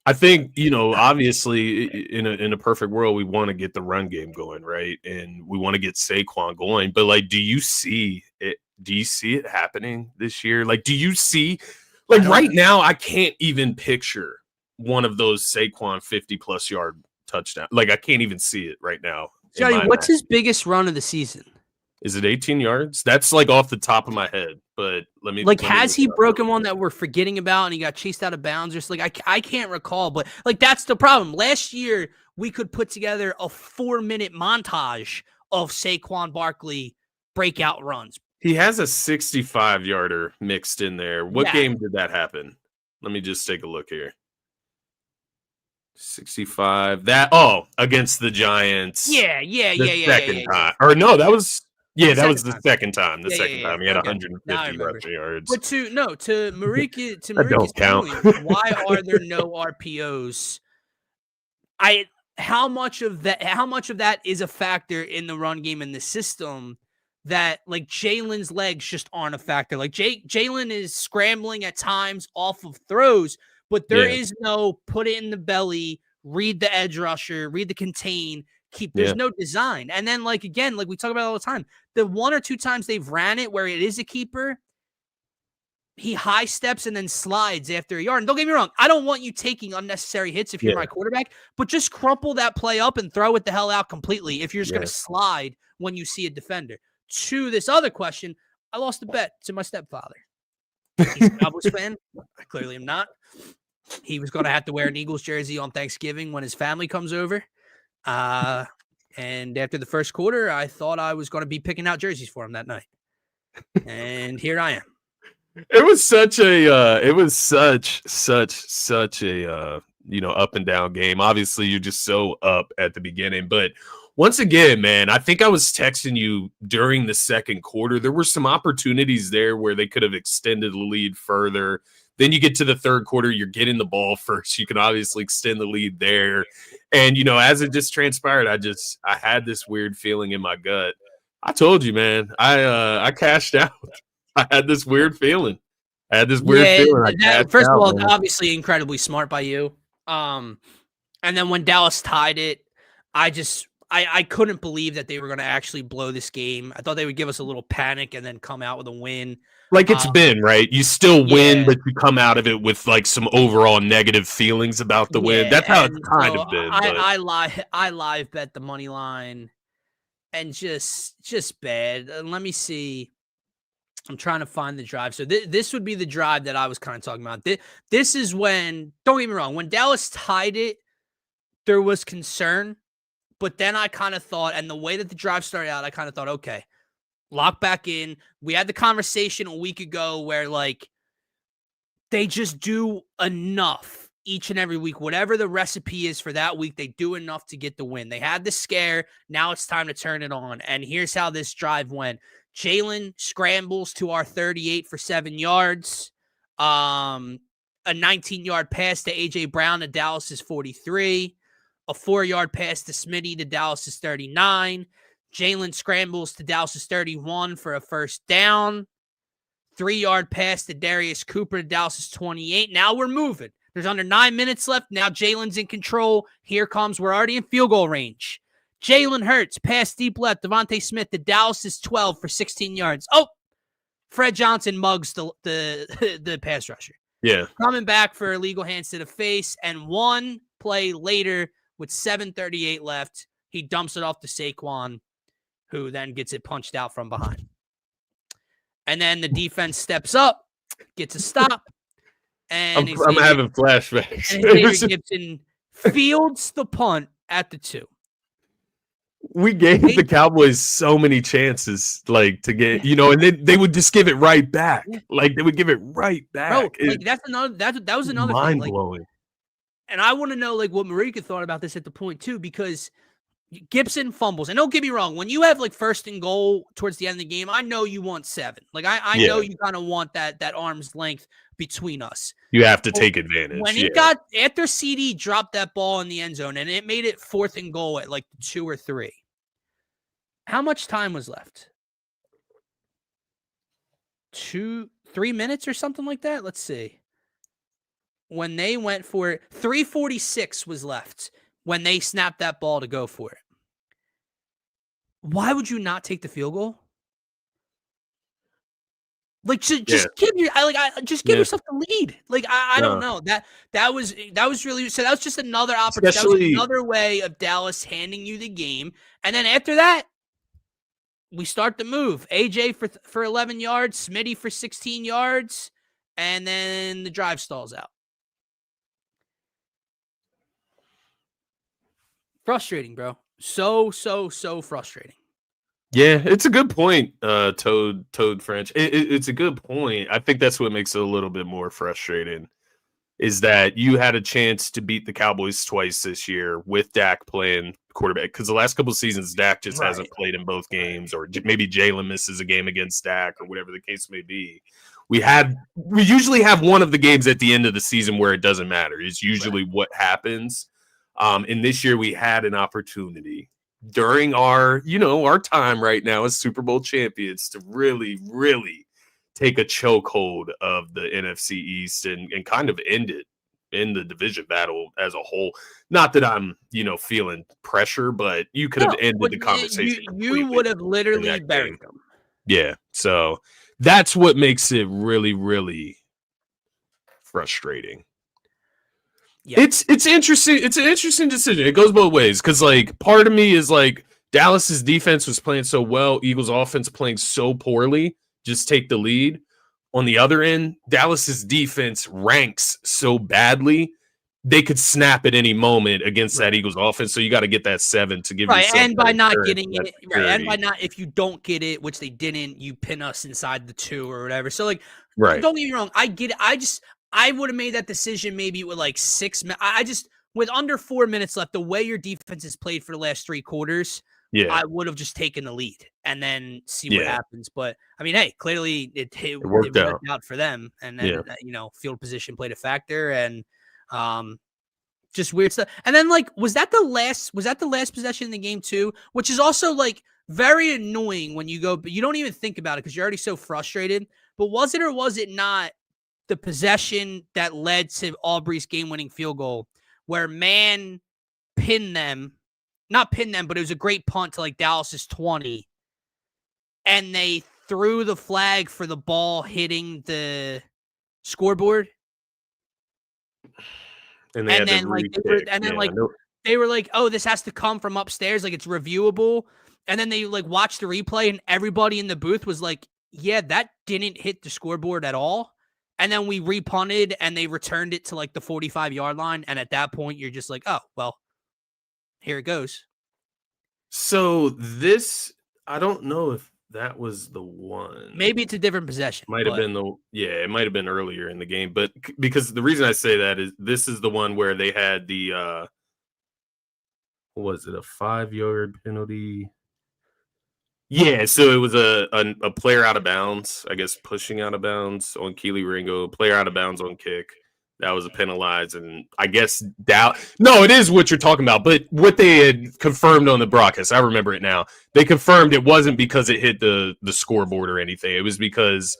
I think, obviously in a perfect world, we want to get the run game going, right? And we want to get Saquon going. But, like, do you see it? Do you see it happening this year? Like, do you see, like, right now, I can't even picture one of those Saquon 50-plus yard touchdown. Like, I can't even see it right now. Johnny, what's his biggest run of the season? Is it 18 yards? That's like off the top of my head, but let me. Has he broken one that we're forgetting about and he got chased out of bounds? Just like I can't recall, but like that's the problem. Last year we could put together a 4-minute montage of Saquon Barkley breakout runs. He has a 65-yarder mixed in there. What game did that happen? Let me just take a look here. 65. Against the Giants. Yeah. Second time. Or no, that was. Yeah, that was the second time. The second time he had 150 rushing yards. But to Marika's don't count. point, why are there no RPOs? How much of that is a factor in the run game and the system that like Jalen's legs just aren't a factor. Like Jalen is scrambling at times off of throws, but there is no put it in the belly, read the edge rusher, read the contain. There's no design. And then like again, like we talk about all the time, the 1 or 2 times they've ran it where it is a keeper, he high steps and then slides after a yard. And don't get me wrong, I don't want you taking unnecessary hits if you're my quarterback, but just crumple that play up and throw it the hell out completely if you're just going to slide when you see a defender. To this other question, I lost a bet to my stepfather. He's a Cowboys fan. I clearly am not. He was going to have to wear an Eagles jersey on Thanksgiving when his family comes over. And after the first quarter, I thought I was going to be picking out jerseys for him that night. And here I am. It was such a up and down game. Obviously, you're just so up at the beginning. But once again, man, I think I was texting you during the second quarter. There were some opportunities there where they could have extended the lead further. Then you get to the third quarter, you're getting the ball first. You can obviously extend the lead there. And, as it just transpired, I had this weird feeling in my gut. I told you, man, I cashed out. I had this weird feeling. Feeling. First of all, man. Obviously incredibly smart by you. And then when Dallas tied it, I couldn't believe that they were going to actually blow this game. I thought they would give us a little panic and then come out with a win. Like it's been, right? You still win, but you come out of it with like some overall negative feelings about the win. That's how it's kind of been. I live bet the money line and just bad. Let me see. I'm trying to find the drive. So this would be the drive that I was kind of talking about. This is when, don't get me wrong, when Dallas tied it, there was concern. But then I kind of thought, and the way that the drive started out, I kind of thought, okay, lock back in. We had the conversation a week ago where, like, they just do enough each and every week. Whatever the recipe is for that week, they do enough to get the win. They had the scare. Now it's time to turn it on. And here's how this drive went. Jalen scrambles to our 38 for 7 yards. A 19-yard pass to A.J. Brown to Dallas's 43. A 4-yard pass to Smitty to Dallas's 39. Jalen scrambles to Dallas's 31 for a first down. 3-yard pass to Darius Cooper to Dallas's 28. Now we're moving. There's under 9 minutes left. Now Jalen's in control. Here comes, we're already in field goal range. Jalen Hurts, pass deep left. Devontae Smith to Dallas's 12 for 16 yards. Oh, Fred Johnson mugs the pass rusher. Yeah. Coming back for illegal hands to the face. And one play later with 7:38 left, he dumps it off to Saquon, who then gets it punched out from behind. And then the defense steps up, gets a stop. And I'm having flashbacks. And Xavier Gibson fields the punt at the 2. We gave the Cowboys so many chances, like to get, and then they would just give it right back. Like they would give it right back. Bro, like that was another mind thing. blowing. And I want to know like what Marika thought about this at the point too, because Gibson fumbles. And don't get me wrong, when you have like first and goal towards the end of the game, I know you want 7. Like I know you kind of want that arm's length between us. You have to take advantage. When it got after CD dropped that ball in the end zone and it made it 4th and goal at like 2 or 3. How much time was left? 3 minutes or something like that? Let's see. When they went for it, 3:46 was left when they snapped that ball to go for it. Why would you not take the field goal? Like just give yourself the lead. Like I don't know. That was really, so that was just another opportunity. That was another way of Dallas handing you the game. And then after that, we start the move. AJ for 11 yards, Smitty for 16 yards, and then the drive stalls out. Frustrating, bro. So frustrating. Yeah, it's a good point, Toad French. It's a good point. I think that's what makes it a little bit more frustrating, is that you had a chance to beat the Cowboys twice this year with Dak playing quarterback. Because the last couple of seasons, Dak just hasn't played in both games, or maybe Jalen misses a game against Dak, or whatever the case may be. We usually have one of the games at the end of the season where it doesn't matter. It's usually what happens. And this year we had an opportunity during our time right now as Super Bowl champions to really, really take a chokehold of the NFC East and kind of end it in the division battle as a whole. Not that I'm, feeling pressure, but you could have ended the conversation. You would have literally buried them. Yeah. So that's what makes it really, really frustrating. Yeah. It's interesting. It's an interesting decision. It goes both ways, because like part of me is like Dallas's defense was playing so well, Eagles offense playing so poorly. Just take the lead. On the other end, Dallas's defense ranks so badly, they could snap at any moment against that Eagles offense. So you got to get that 7 to give you and by not getting it, and by not, if you don't get it, which they didn't, you pin us inside the 2 or whatever. So like, don't get me wrong, I get it. I would have made that decision maybe with like 6 minutes. With under 4 minutes left, the way your defense has played for the last 3 quarters, I would have just taken the lead and then see what happens. But I mean, hey, clearly it worked out for them, and then field position played a factor, and just weird stuff. And then like, was that the last possession in the game too? Which is also like very annoying when you go, but you don't even think about it because you're already so frustrated. But was it or was it not the possession that led to Aubrey's game-winning field goal, where man not pinned them, but it was a great punt to like Dallas's 20, and they threw the flag for the ball hitting the scoreboard, and then they were like, oh, this has to come from upstairs, like it's reviewable, and then they like watched the replay, and everybody in the booth was like, yeah, that didn't hit the scoreboard at all. And then we repunted and they returned it to like the 45-yard line. And at that point, you're just like, oh, well, here it goes. So this, I don't know if that was the one. Maybe it's a different possession. Might have been it might have been earlier in the game. But because the reason I say that is this is the one where they had the, what was it, a 5-yard penalty? Yeah, so it was a player out of bounds, I guess, pushing out of bounds on Keely Ringo, player out of bounds on kick. That was a penalized, and I guess no, it is what you're talking about. But what they had confirmed on the broadcast, I remember it now. They confirmed it wasn't because it hit the scoreboard or anything. It was because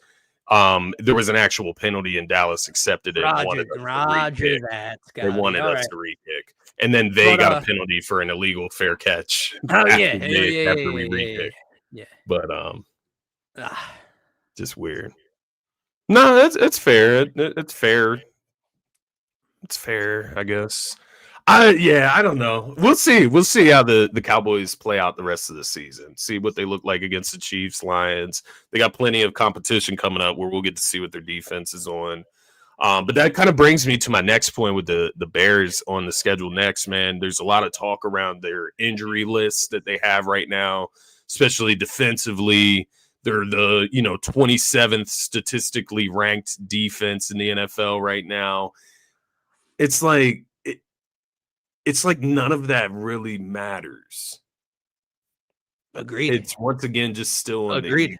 there was an actual penalty and Dallas accepted it. Roger that. They wanted us to re-kick. And then they got a penalty for an illegal fair catch after we re-kicked. Yeah, but just weird. No, it's fair. It's fair. It's fair, I guess. I don't know. We'll see. We'll see how the Cowboys play out the rest of the season. See what they look like against the Chiefs, Lions. They got plenty of competition coming up where we'll get to see what their defense is on. But that kind of brings me to my next point with the Bears on the schedule next, man. There's a lot of talk around their injury list that they have right now, especially defensively. They're the 27th statistically ranked defense in the NFL right now. It's like it's like none of that really matters. Agreed. It's once again just still on Agreed. the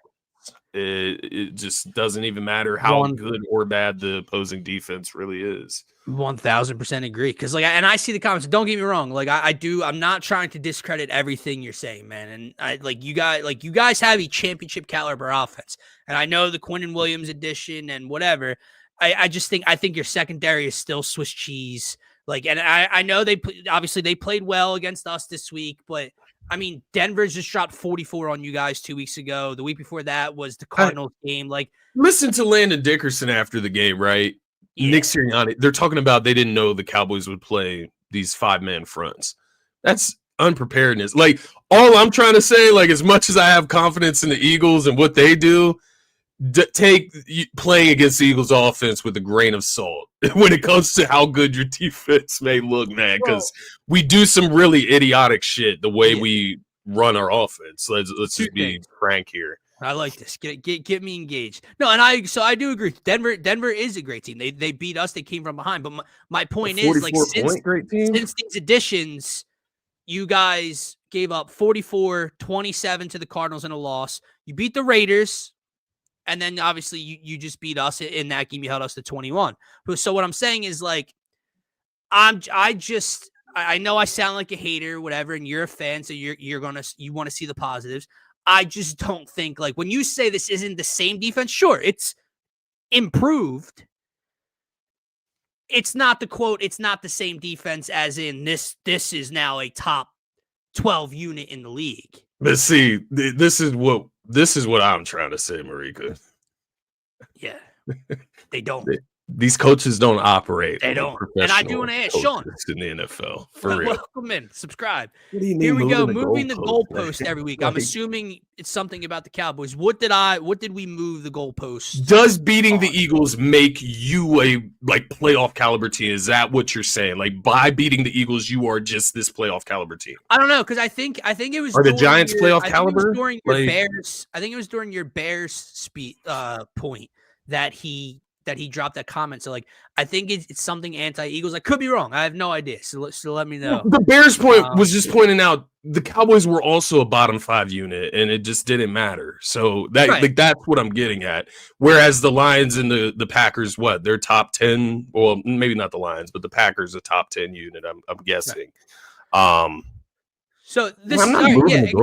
it just doesn't even matter how good or bad the opposing defense really is. 1000% agree. Because and I see the comments. Don't get me wrong. I do. I'm not trying to discredit everything you're saying, man. And you guys have a championship caliber offense. And I know the Quinnen Williams addition and whatever. I think your secondary is still Swiss cheese. And I know they played well against us this week, but I mean, Denver's just dropped 44 on you guys 2 weeks ago. The week before that was the Cardinals game. Listen to Landon Dickerson after the game, right? Yeah. Nick Sirianni, they're talking about they didn't know the Cowboys would play these 5-man fronts. That's unpreparedness. All I'm trying to say, as much as I have confidence in the Eagles and what they do, take playing against the Eagles offense with a grain of salt when it comes to how good your defense may look, man, because we do some really idiotic shit the way we run our offense. Let's just be frank here. I like this. Get me engaged. No, and I do agree. Denver is a great team. They beat us. They came from behind. But my point is, since these additions, you guys gave up 44-27 to the Cardinals in a loss. You beat the Raiders. And then obviously you just beat us in that game. You held us to 21. So what I'm saying is I know I sound like a hater, whatever, and you're a fan, so you want to see the positives. I just don't think when you say this isn't the same defense, sure, it's improved. It's not it's not the same defense as in this is now a top 12 unit in the league. But see, this is what I'm trying to say, Marika. Yeah, they don't. These coaches don't operate. They don't. And I do want to ask Sean in the NFL for real. Welcome in. Subscribe. What do you mean? Here we go. Moving the goalpost every week. I'm assuming it's something about the Cowboys. What did we move the goalpost? Does beating the Eagles make you a playoff caliber team? Is that what you're saying? By beating the Eagles, you are just this playoff caliber team? I don't know, because I think it was. Are the Giants playoff caliber? During your Bears, I think it was during your Bears point that he dropped that comment. So I think it's something anti-Eagles. I could be wrong. I have no idea. So let me know. The Bears point was just pointing out the Cowboys were also a bottom 5 unit, and it just didn't matter. So that's what I'm getting at. Whereas the Lions and the Packers, they're top 10. Well, maybe not the Lions, but the Packers a top 10 unit. I'm guessing. Right. So this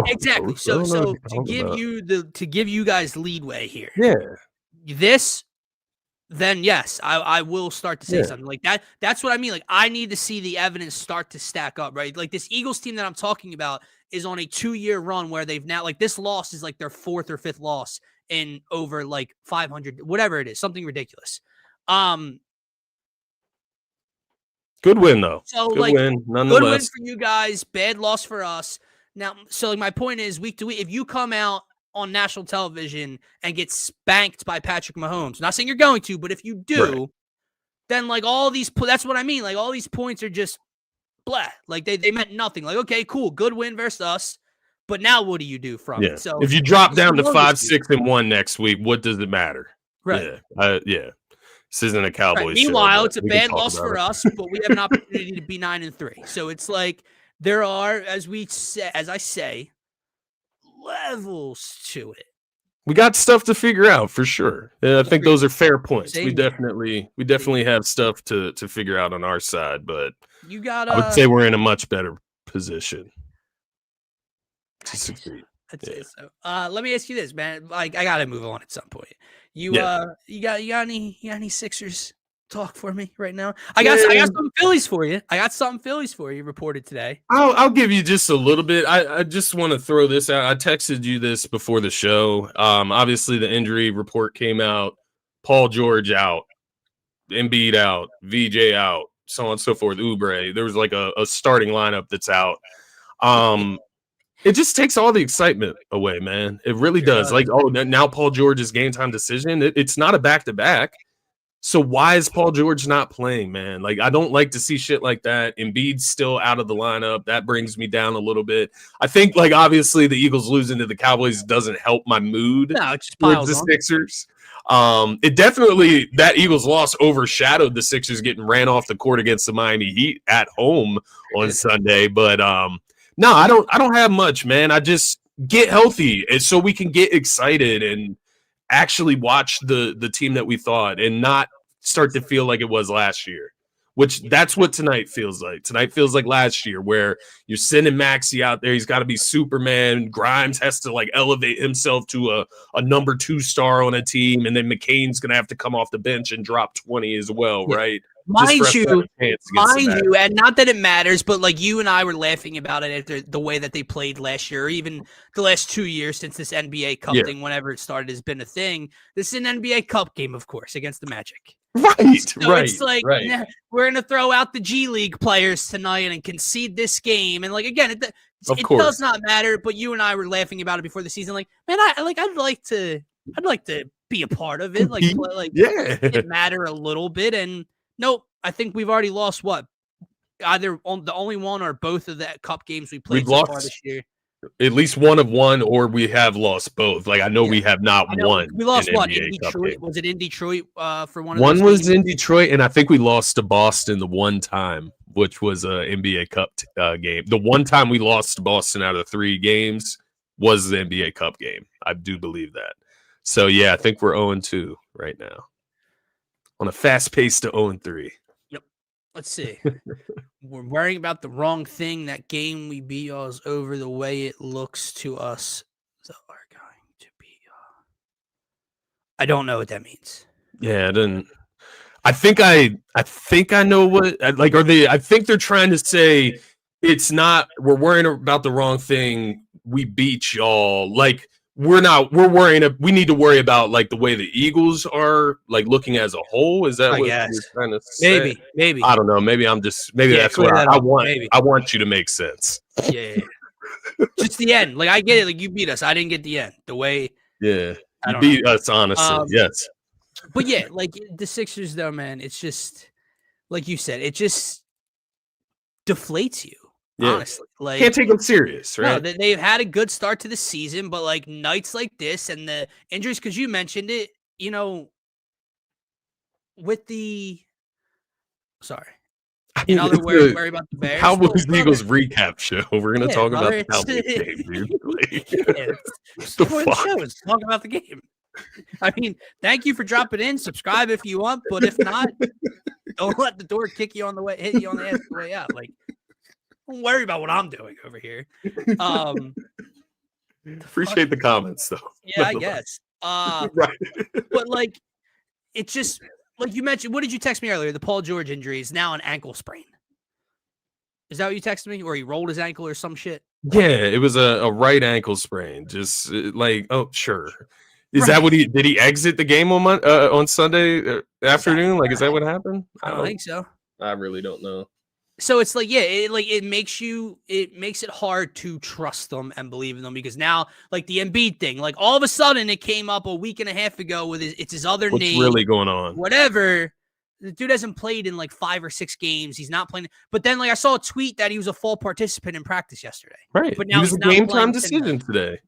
exactly. So to give you guys leadway here. Yeah. Then yes, I will start to say something like that. That's what I mean. I need to see the evidence start to stack up, right? This Eagles team that I'm talking about is on a 2-year run where they've now this loss is their 4th or 5th loss in over 500, whatever it is, something ridiculous. Good win though. So good win, nonetheless. Good win for you guys, bad loss for us. Now, so my point is, week to week, if you come out on national television and get spanked by Patrick Mahomes, I'm not saying you're going to, but if you do, then all these, that's what I mean. All these points are just blah. They meant nothing. Okay, cool. Good win versus us. But now what do you do from it? So if you drop down to 5-6-1 next week, what does it matter? Right. Yeah. This isn't a Cowboys show. Meanwhile, it's a bad loss for us, but we have an opportunity to be 9-3. So it's there are, as I say, levels to it. We got stuff to figure out for sure. I think those are fair points. We definitely have stuff to figure out on our side, but I would say we're in a much better position to succeed. I'd say so. Let me ask you this, man. I gotta move on at some point. You got any Sixers talk for me right now? I got some Phillies for you. Reported today. I'll give you just a little bit. I just want to throw this out. I texted you this before the show. Obviously the injury report came out. Paul George out, Embiid out, VJ out, so on and so forth. Oubre. There was a starting lineup that's out. It just takes all the excitement away, man. It really does. Now Paul George's game time decision. It's not a back-to-back. So why is Paul George not playing, man? I don't like to see shit like that. Embiid's still out of the lineup. That brings me down a little bit. I think, obviously the Eagles losing to the Cowboys doesn't help my mood no, it just towards the Sixers. It definitely, that Eagles loss overshadowed the Sixers getting ran off the court against the Miami Heat at home on Sunday. But no, I don't have much, man. I just get healthy and so we can get excited and actually watch the team that we thought and not start to feel like it was last year. Which that's what tonight feels like. Tonight feels like last year where you're sending Maxey out there. He's got to be Superman. Grimes has to like elevate himself to a number 2 star on a team. And then McCain's going to have to come off the bench and drop 20 as well, right? Mind you, and not that it matters, but like you and I were laughing about it after the way that they played last year, or even the last 2 years since this NBA Cup thing, whenever it started, has been a thing. This is an NBA Cup game, of course, against the Magic. Right, so right. It's like we're going to throw out the G League players tonight and concede this game. And like, again, it does not matter, but you and I were laughing about it before the season. Like, man, I'd like to be a part of it. Like, it matter a little bit. And nope, I think we've already lost either on the only one or both of the Cup games we played so far this year. At least one of one, or we have lost both. Like I know we have not won. We lost one in Detroit. Was it in Detroit for one of those? One was games? in Detroit, and I think we lost to Boston the one time, which was a NBA Cup game. The one time we lost to Boston out of 3 games was the NBA Cup game. I do believe that. So yeah, I think we're 0-2 right now. On a fast pace to 0-3. Yep. Let's see. We're worrying about the wrong thing. That game we beat us over the way it looks to us. So are going to be. I don't know what that means. Yeah, I didn't. I think I know what. Like, are they? I think they're trying to say it's not. We're worrying about the wrong thing. We beat y'all. Like. We're worrying. We need to worry about like the way the Eagles are like looking as a whole. Is that what you're trying to say? Maybe. I don't know. Maybe that's what I want. Maybe. I want you to make sense. Yeah. Just the end. Like I get it. Like you beat us. I didn't get the end. The way. Yeah. You beat us, honestly. Yes. But yeah, like the Sixers, though, man. It's just like you said. It just deflates you. Yeah. Honestly, like can't take them serious, right? No, they've had a good start to the season, but like nights like this and the injuries, because you mentioned it, you know, with the in other words, worry about the Bears. Cowboys Eagles recap show. We're gonna talk about the Cowboys game, dude. The show is talk about the game. I mean, thank you for dropping in. Subscribe if you want, but if not, don't let the door hit you on the ass the way out. Like. Don't worry about what I'm doing over here. Appreciate the comments, though. Yeah, I guess. Right. But, like, it's just, like you mentioned, what did you text me earlier? The Paul George injury is now an ankle sprain. Is that what you texted me? Or he rolled his ankle or some shit? Yeah, it was a right ankle sprain. Just like, oh, sure. Is that what did he exit the game on Sunday afternoon? Like, is that what happened? I don't think so. I really don't know. So it's like, yeah, it makes it hard to trust them and believe in them because now, like the Embiid thing, like all of a sudden it came up a week and a half ago with it's his other name. What's really going on? Whatever. The dude hasn't played in like 5 or 6 games. He's not playing. But then, like, I saw a tweet that he was a full participant in practice yesterday. Right. But now he was a game time decision today.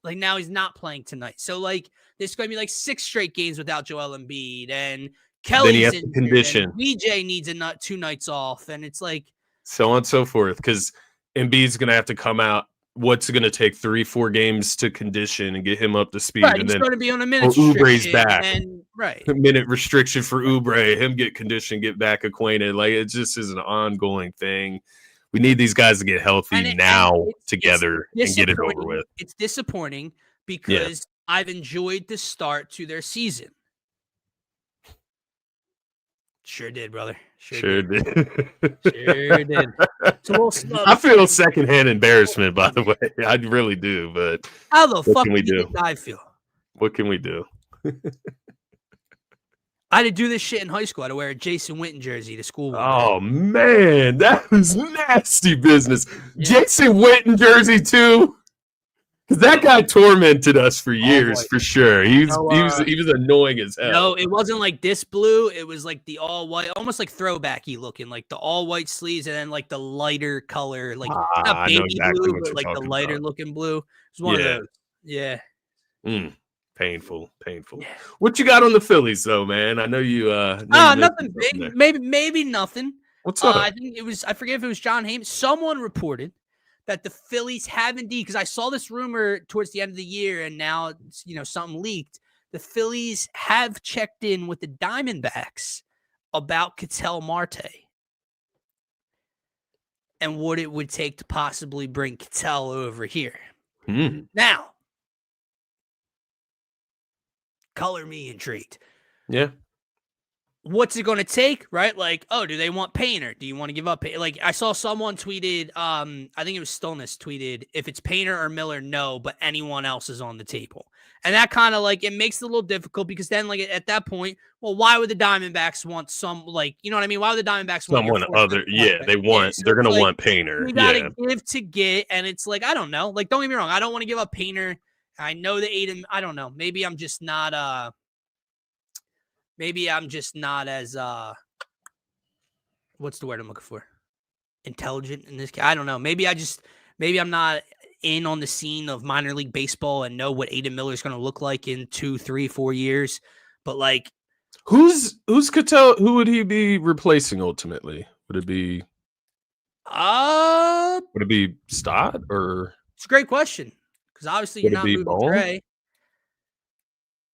Like now he's not playing tonight. So like there's going to be like 6 straight games without Joel Embiid and. Kelly's in condition. BJ needs 2 nights off, and it's like so on and so forth. Because Embiid's going to have to come out. What's going to take 3-4 games to condition and get him up to speed, right, and he's then going to be on a minute Oubre's back. And right, a minute restriction for Oubre. Him get conditioned, get back acquainted. Like it just is an ongoing thing. We need these guys to get healthy together and get it over with. It's disappointing because I've enjoyed the start to their season. Sure did, brother. Sure did. Sure did. So I feel secondhand embarrassment, by the way. I really do, but how the fuck can we do? I feel. What can we do? I had to do this shit in high school. I had to wear a Jason Witten jersey to school. Oh, man. That was nasty business. Yeah. Jason Witten jersey, too. That guy tormented us for years, for sure. He was annoying as hell. No, it wasn't like this blue. It was like the all white, almost like throwbacky looking, like the all white sleeves and then like the lighter color, like not baby blue, but like the lighter looking blue. It was one of those. Yeah. Painful. Yeah. What you got on the Phillies, though, man? I know you. Nothing big. Maybe nothing. What's up? I think it was. I forget if it was John Hamm. Someone reported that the Phillies have indeed, because I saw this rumor towards the end of the year, and now something leaked. The Phillies have checked in with the Diamondbacks about Ketel Marte and what it would take to possibly bring Ketel over here. Now, color me intrigued. Yeah. What's it going to take, right? Like, oh, do they want Painter? Do you want to give up? Like, I saw someone tweeted, I think it was Stillness tweeted, if it's Painter or Miller, no, but anyone else is on the table. And that kind of like, it makes it a little difficult because then like at that point, well, why would the Diamondbacks want some, like, you know what I mean? Why would the Diamondbacks want someone other? Yeah, they want, they're going to want Painter. You got to give to get. And it's like, I don't know. Like, don't get me wrong. I don't want to give up Painter. I know the Aiden, I don't know. Maybe I'm just not as what's the word I'm looking for? Intelligent in this case. I don't know. Maybe I'm not in on the scene of minor league baseball and know what Aiden Miller is going to look like in 2, 3, 4 years. But like, who's Ketel? Who would he be replacing ultimately? Would it be Stott or? It's a great question because obviously you're not moving Trey.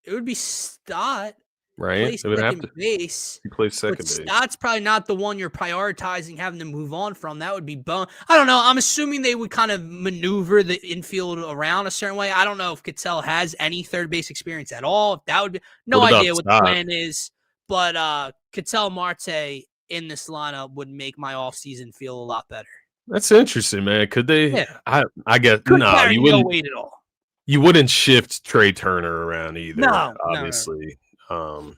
It would be Stott. Right, it would have to base. He plays second base. Stott's probably not the one you're prioritizing having to move on from. That would be Bona. I don't know. I'm assuming they would kind of maneuver the infield around a certain way. I don't know if Ketel has any third base experience at all. That would be no idea what the plan is. But Ketel Marte in this lineup would make my offseason feel a lot better. That's interesting, man. Could they? Yeah. I guess you wouldn't. No weight at all. You wouldn't shift Trey Turner around either. No, obviously. No. I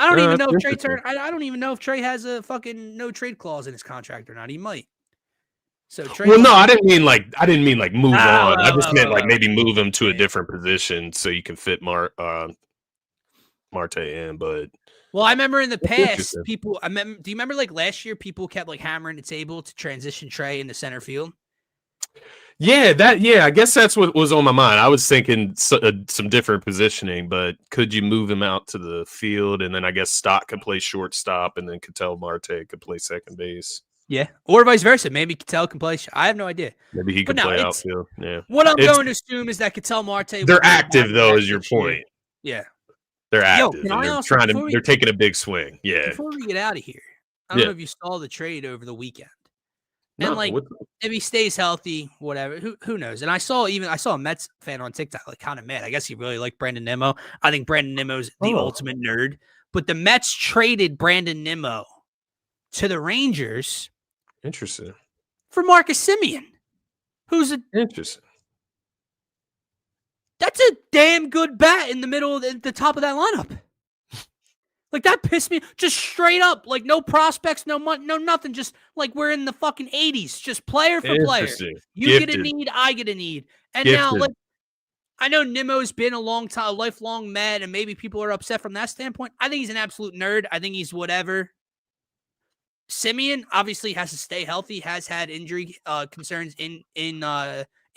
don't even know if Trey Turner. I don't even know if Trey has a fucking no trade clause in his contract or not. He might. So Trey. Well, no, I didn't mean like move on. I just meant like maybe move him to a different position so you can fit Marte in. But well, I remember in the past, people. Do you remember like last year, people kept like hammering the table to transition Trey into center field? Yeah, I guess that's what was on my mind. I was thinking some different positioning, but could you move him out to the field, and then I guess Stott could play shortstop, and then Ketel Marte could play second base. Yeah, or vice versa. Maybe Ketel can play. I have no idea. Maybe he could play outfield. Yeah. What I'm going to assume is that Ketel Marte. They're active, though, is your point. Yeah, they're active. They're taking a big swing. Yeah. Before we get out of here, I don't know if you saw the trade over the weekend. And if he stays healthy, whatever, who knows? And I saw a Mets fan on TikTok like kind of mad. I guess he really liked Brandon Nimmo. I think Brandon Nimmo's the ultimate nerd. But the Mets traded Brandon Nimmo to the Rangers. Interesting. For Marcus Semien, who's interesting. That's a damn good bat in the middle of the top of that lineup. Like, that pissed me just straight up. Like, no prospects, no money, no nothing. Just like we're in the fucking 80s. Just player for player. You get a need, I get a need. And now, like, I know Nimmo's been a lifelong Met, and maybe people are upset from that standpoint. I think he's an absolute nerd. I think he's whatever. Semien obviously has to stay healthy, has had injury concerns in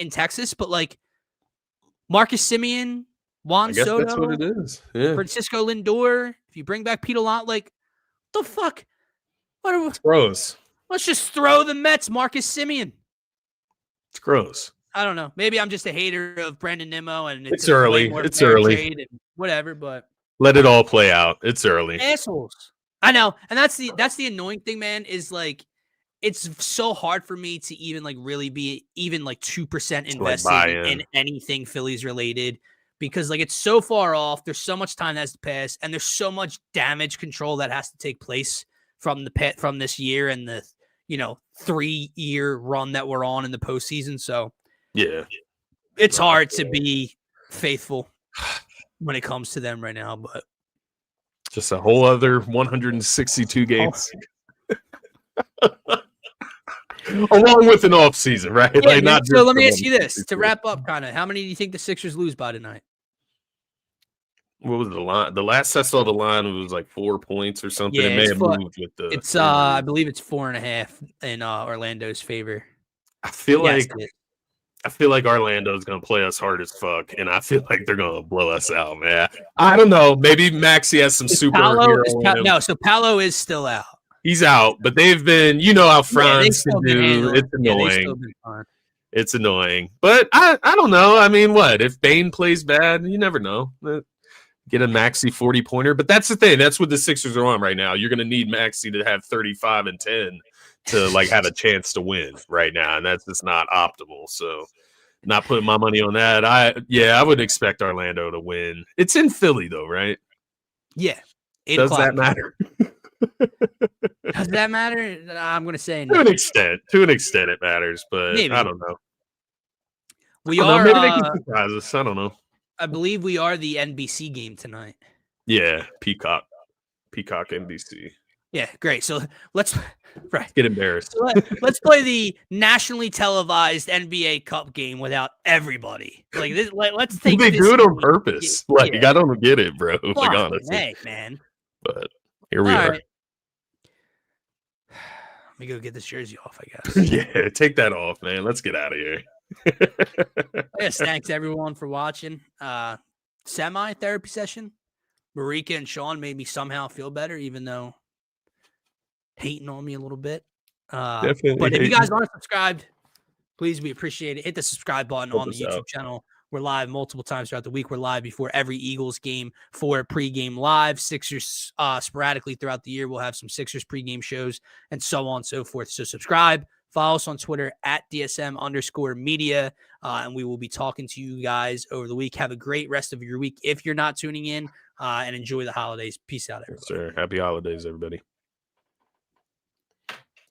Texas, but like Marcus Semien, Juan Soto, that's what it is. Yeah. Francisco Lindor. If you bring back Peter Lott, like, what the fuck? It's gross. Let's just throw the Mets, Marcus Semien. It's gross. I don't know. Maybe I'm just a hater of Brandon Nimmo, and it's early. It's early. And whatever, but let it all play out. It's early. Assholes. I know, and that's the annoying thing, man. Is like, it's so hard for me to even like really be even like 2% invested in anything Phillies related. Because like it's so far off, there's so much time that has to pass, and there's so much damage control that has to take place from this year and the 3-year run that we're on in the postseason. So yeah, it's hard to be faithful when it comes to them right now. But just a whole other 162 games, along with an off season, right? Yeah, like, so let me ask you this to wrap up, kind of. How many do you think the Sixers lose by tonight? What was the line? The last I saw the line was like 4 points or something. Yeah, it may have moved with the. It's I believe it's 4.5 in Orlando's favor. I feel like I feel like Orlando's going to play us hard as fuck, and I feel like they're going to blow us out, man. I don't know. Maybe Maxey has some No, so Paolo is still out. He's out, but they've been, you know how Franz can do. It's annoying. It's annoying. But I don't know. I mean, what? If Bane plays bad, you never know. Get a Maxey 40-pointer. But that's the thing. That's what the Sixers are on right now. You're going to need Maxey to have 35 and 10 to like have a chance to win right now, and that's just not optimal. So, not putting my money on that. I would expect Orlando to win. It's in Philly though, right? Yeah. Does that matter? Does that matter? I'm going to say no. To an extent, it matters, but maybe. I don't know. Maybe they can surprise us. I don't know. I believe we are the NBC game tonight. Yeah, Peacock NBC. Yeah, great. So let's get embarrassed. So let's play the nationally televised NBA Cup game without everybody. Like this. Let's take. They do it on purpose. I don't get it, bro. Like honestly, hey, man. But here we are. Right. Let me go get this jersey off, I guess. Yeah, take that off, man. Let's get out of here. Yes, thanks everyone for watching. Semi-therapy session. Marika and Sean made me somehow feel better, even though hating on me a little bit. But if you guys aren't subscribed, please, we appreciate it. Hit the subscribe button on the YouTube channel. We're live multiple times throughout the week. We're live before every Eagles game for pregame live. Sixers sporadically throughout the year. We'll have some Sixers pregame shows and so on and so forth. So subscribe. Follow us on Twitter at DSM_media. And we will be talking to you guys over the week. Have a great rest of your week if you're not tuning in, and enjoy the holidays. Peace out, everybody. Yes, sir. Happy holidays, everybody.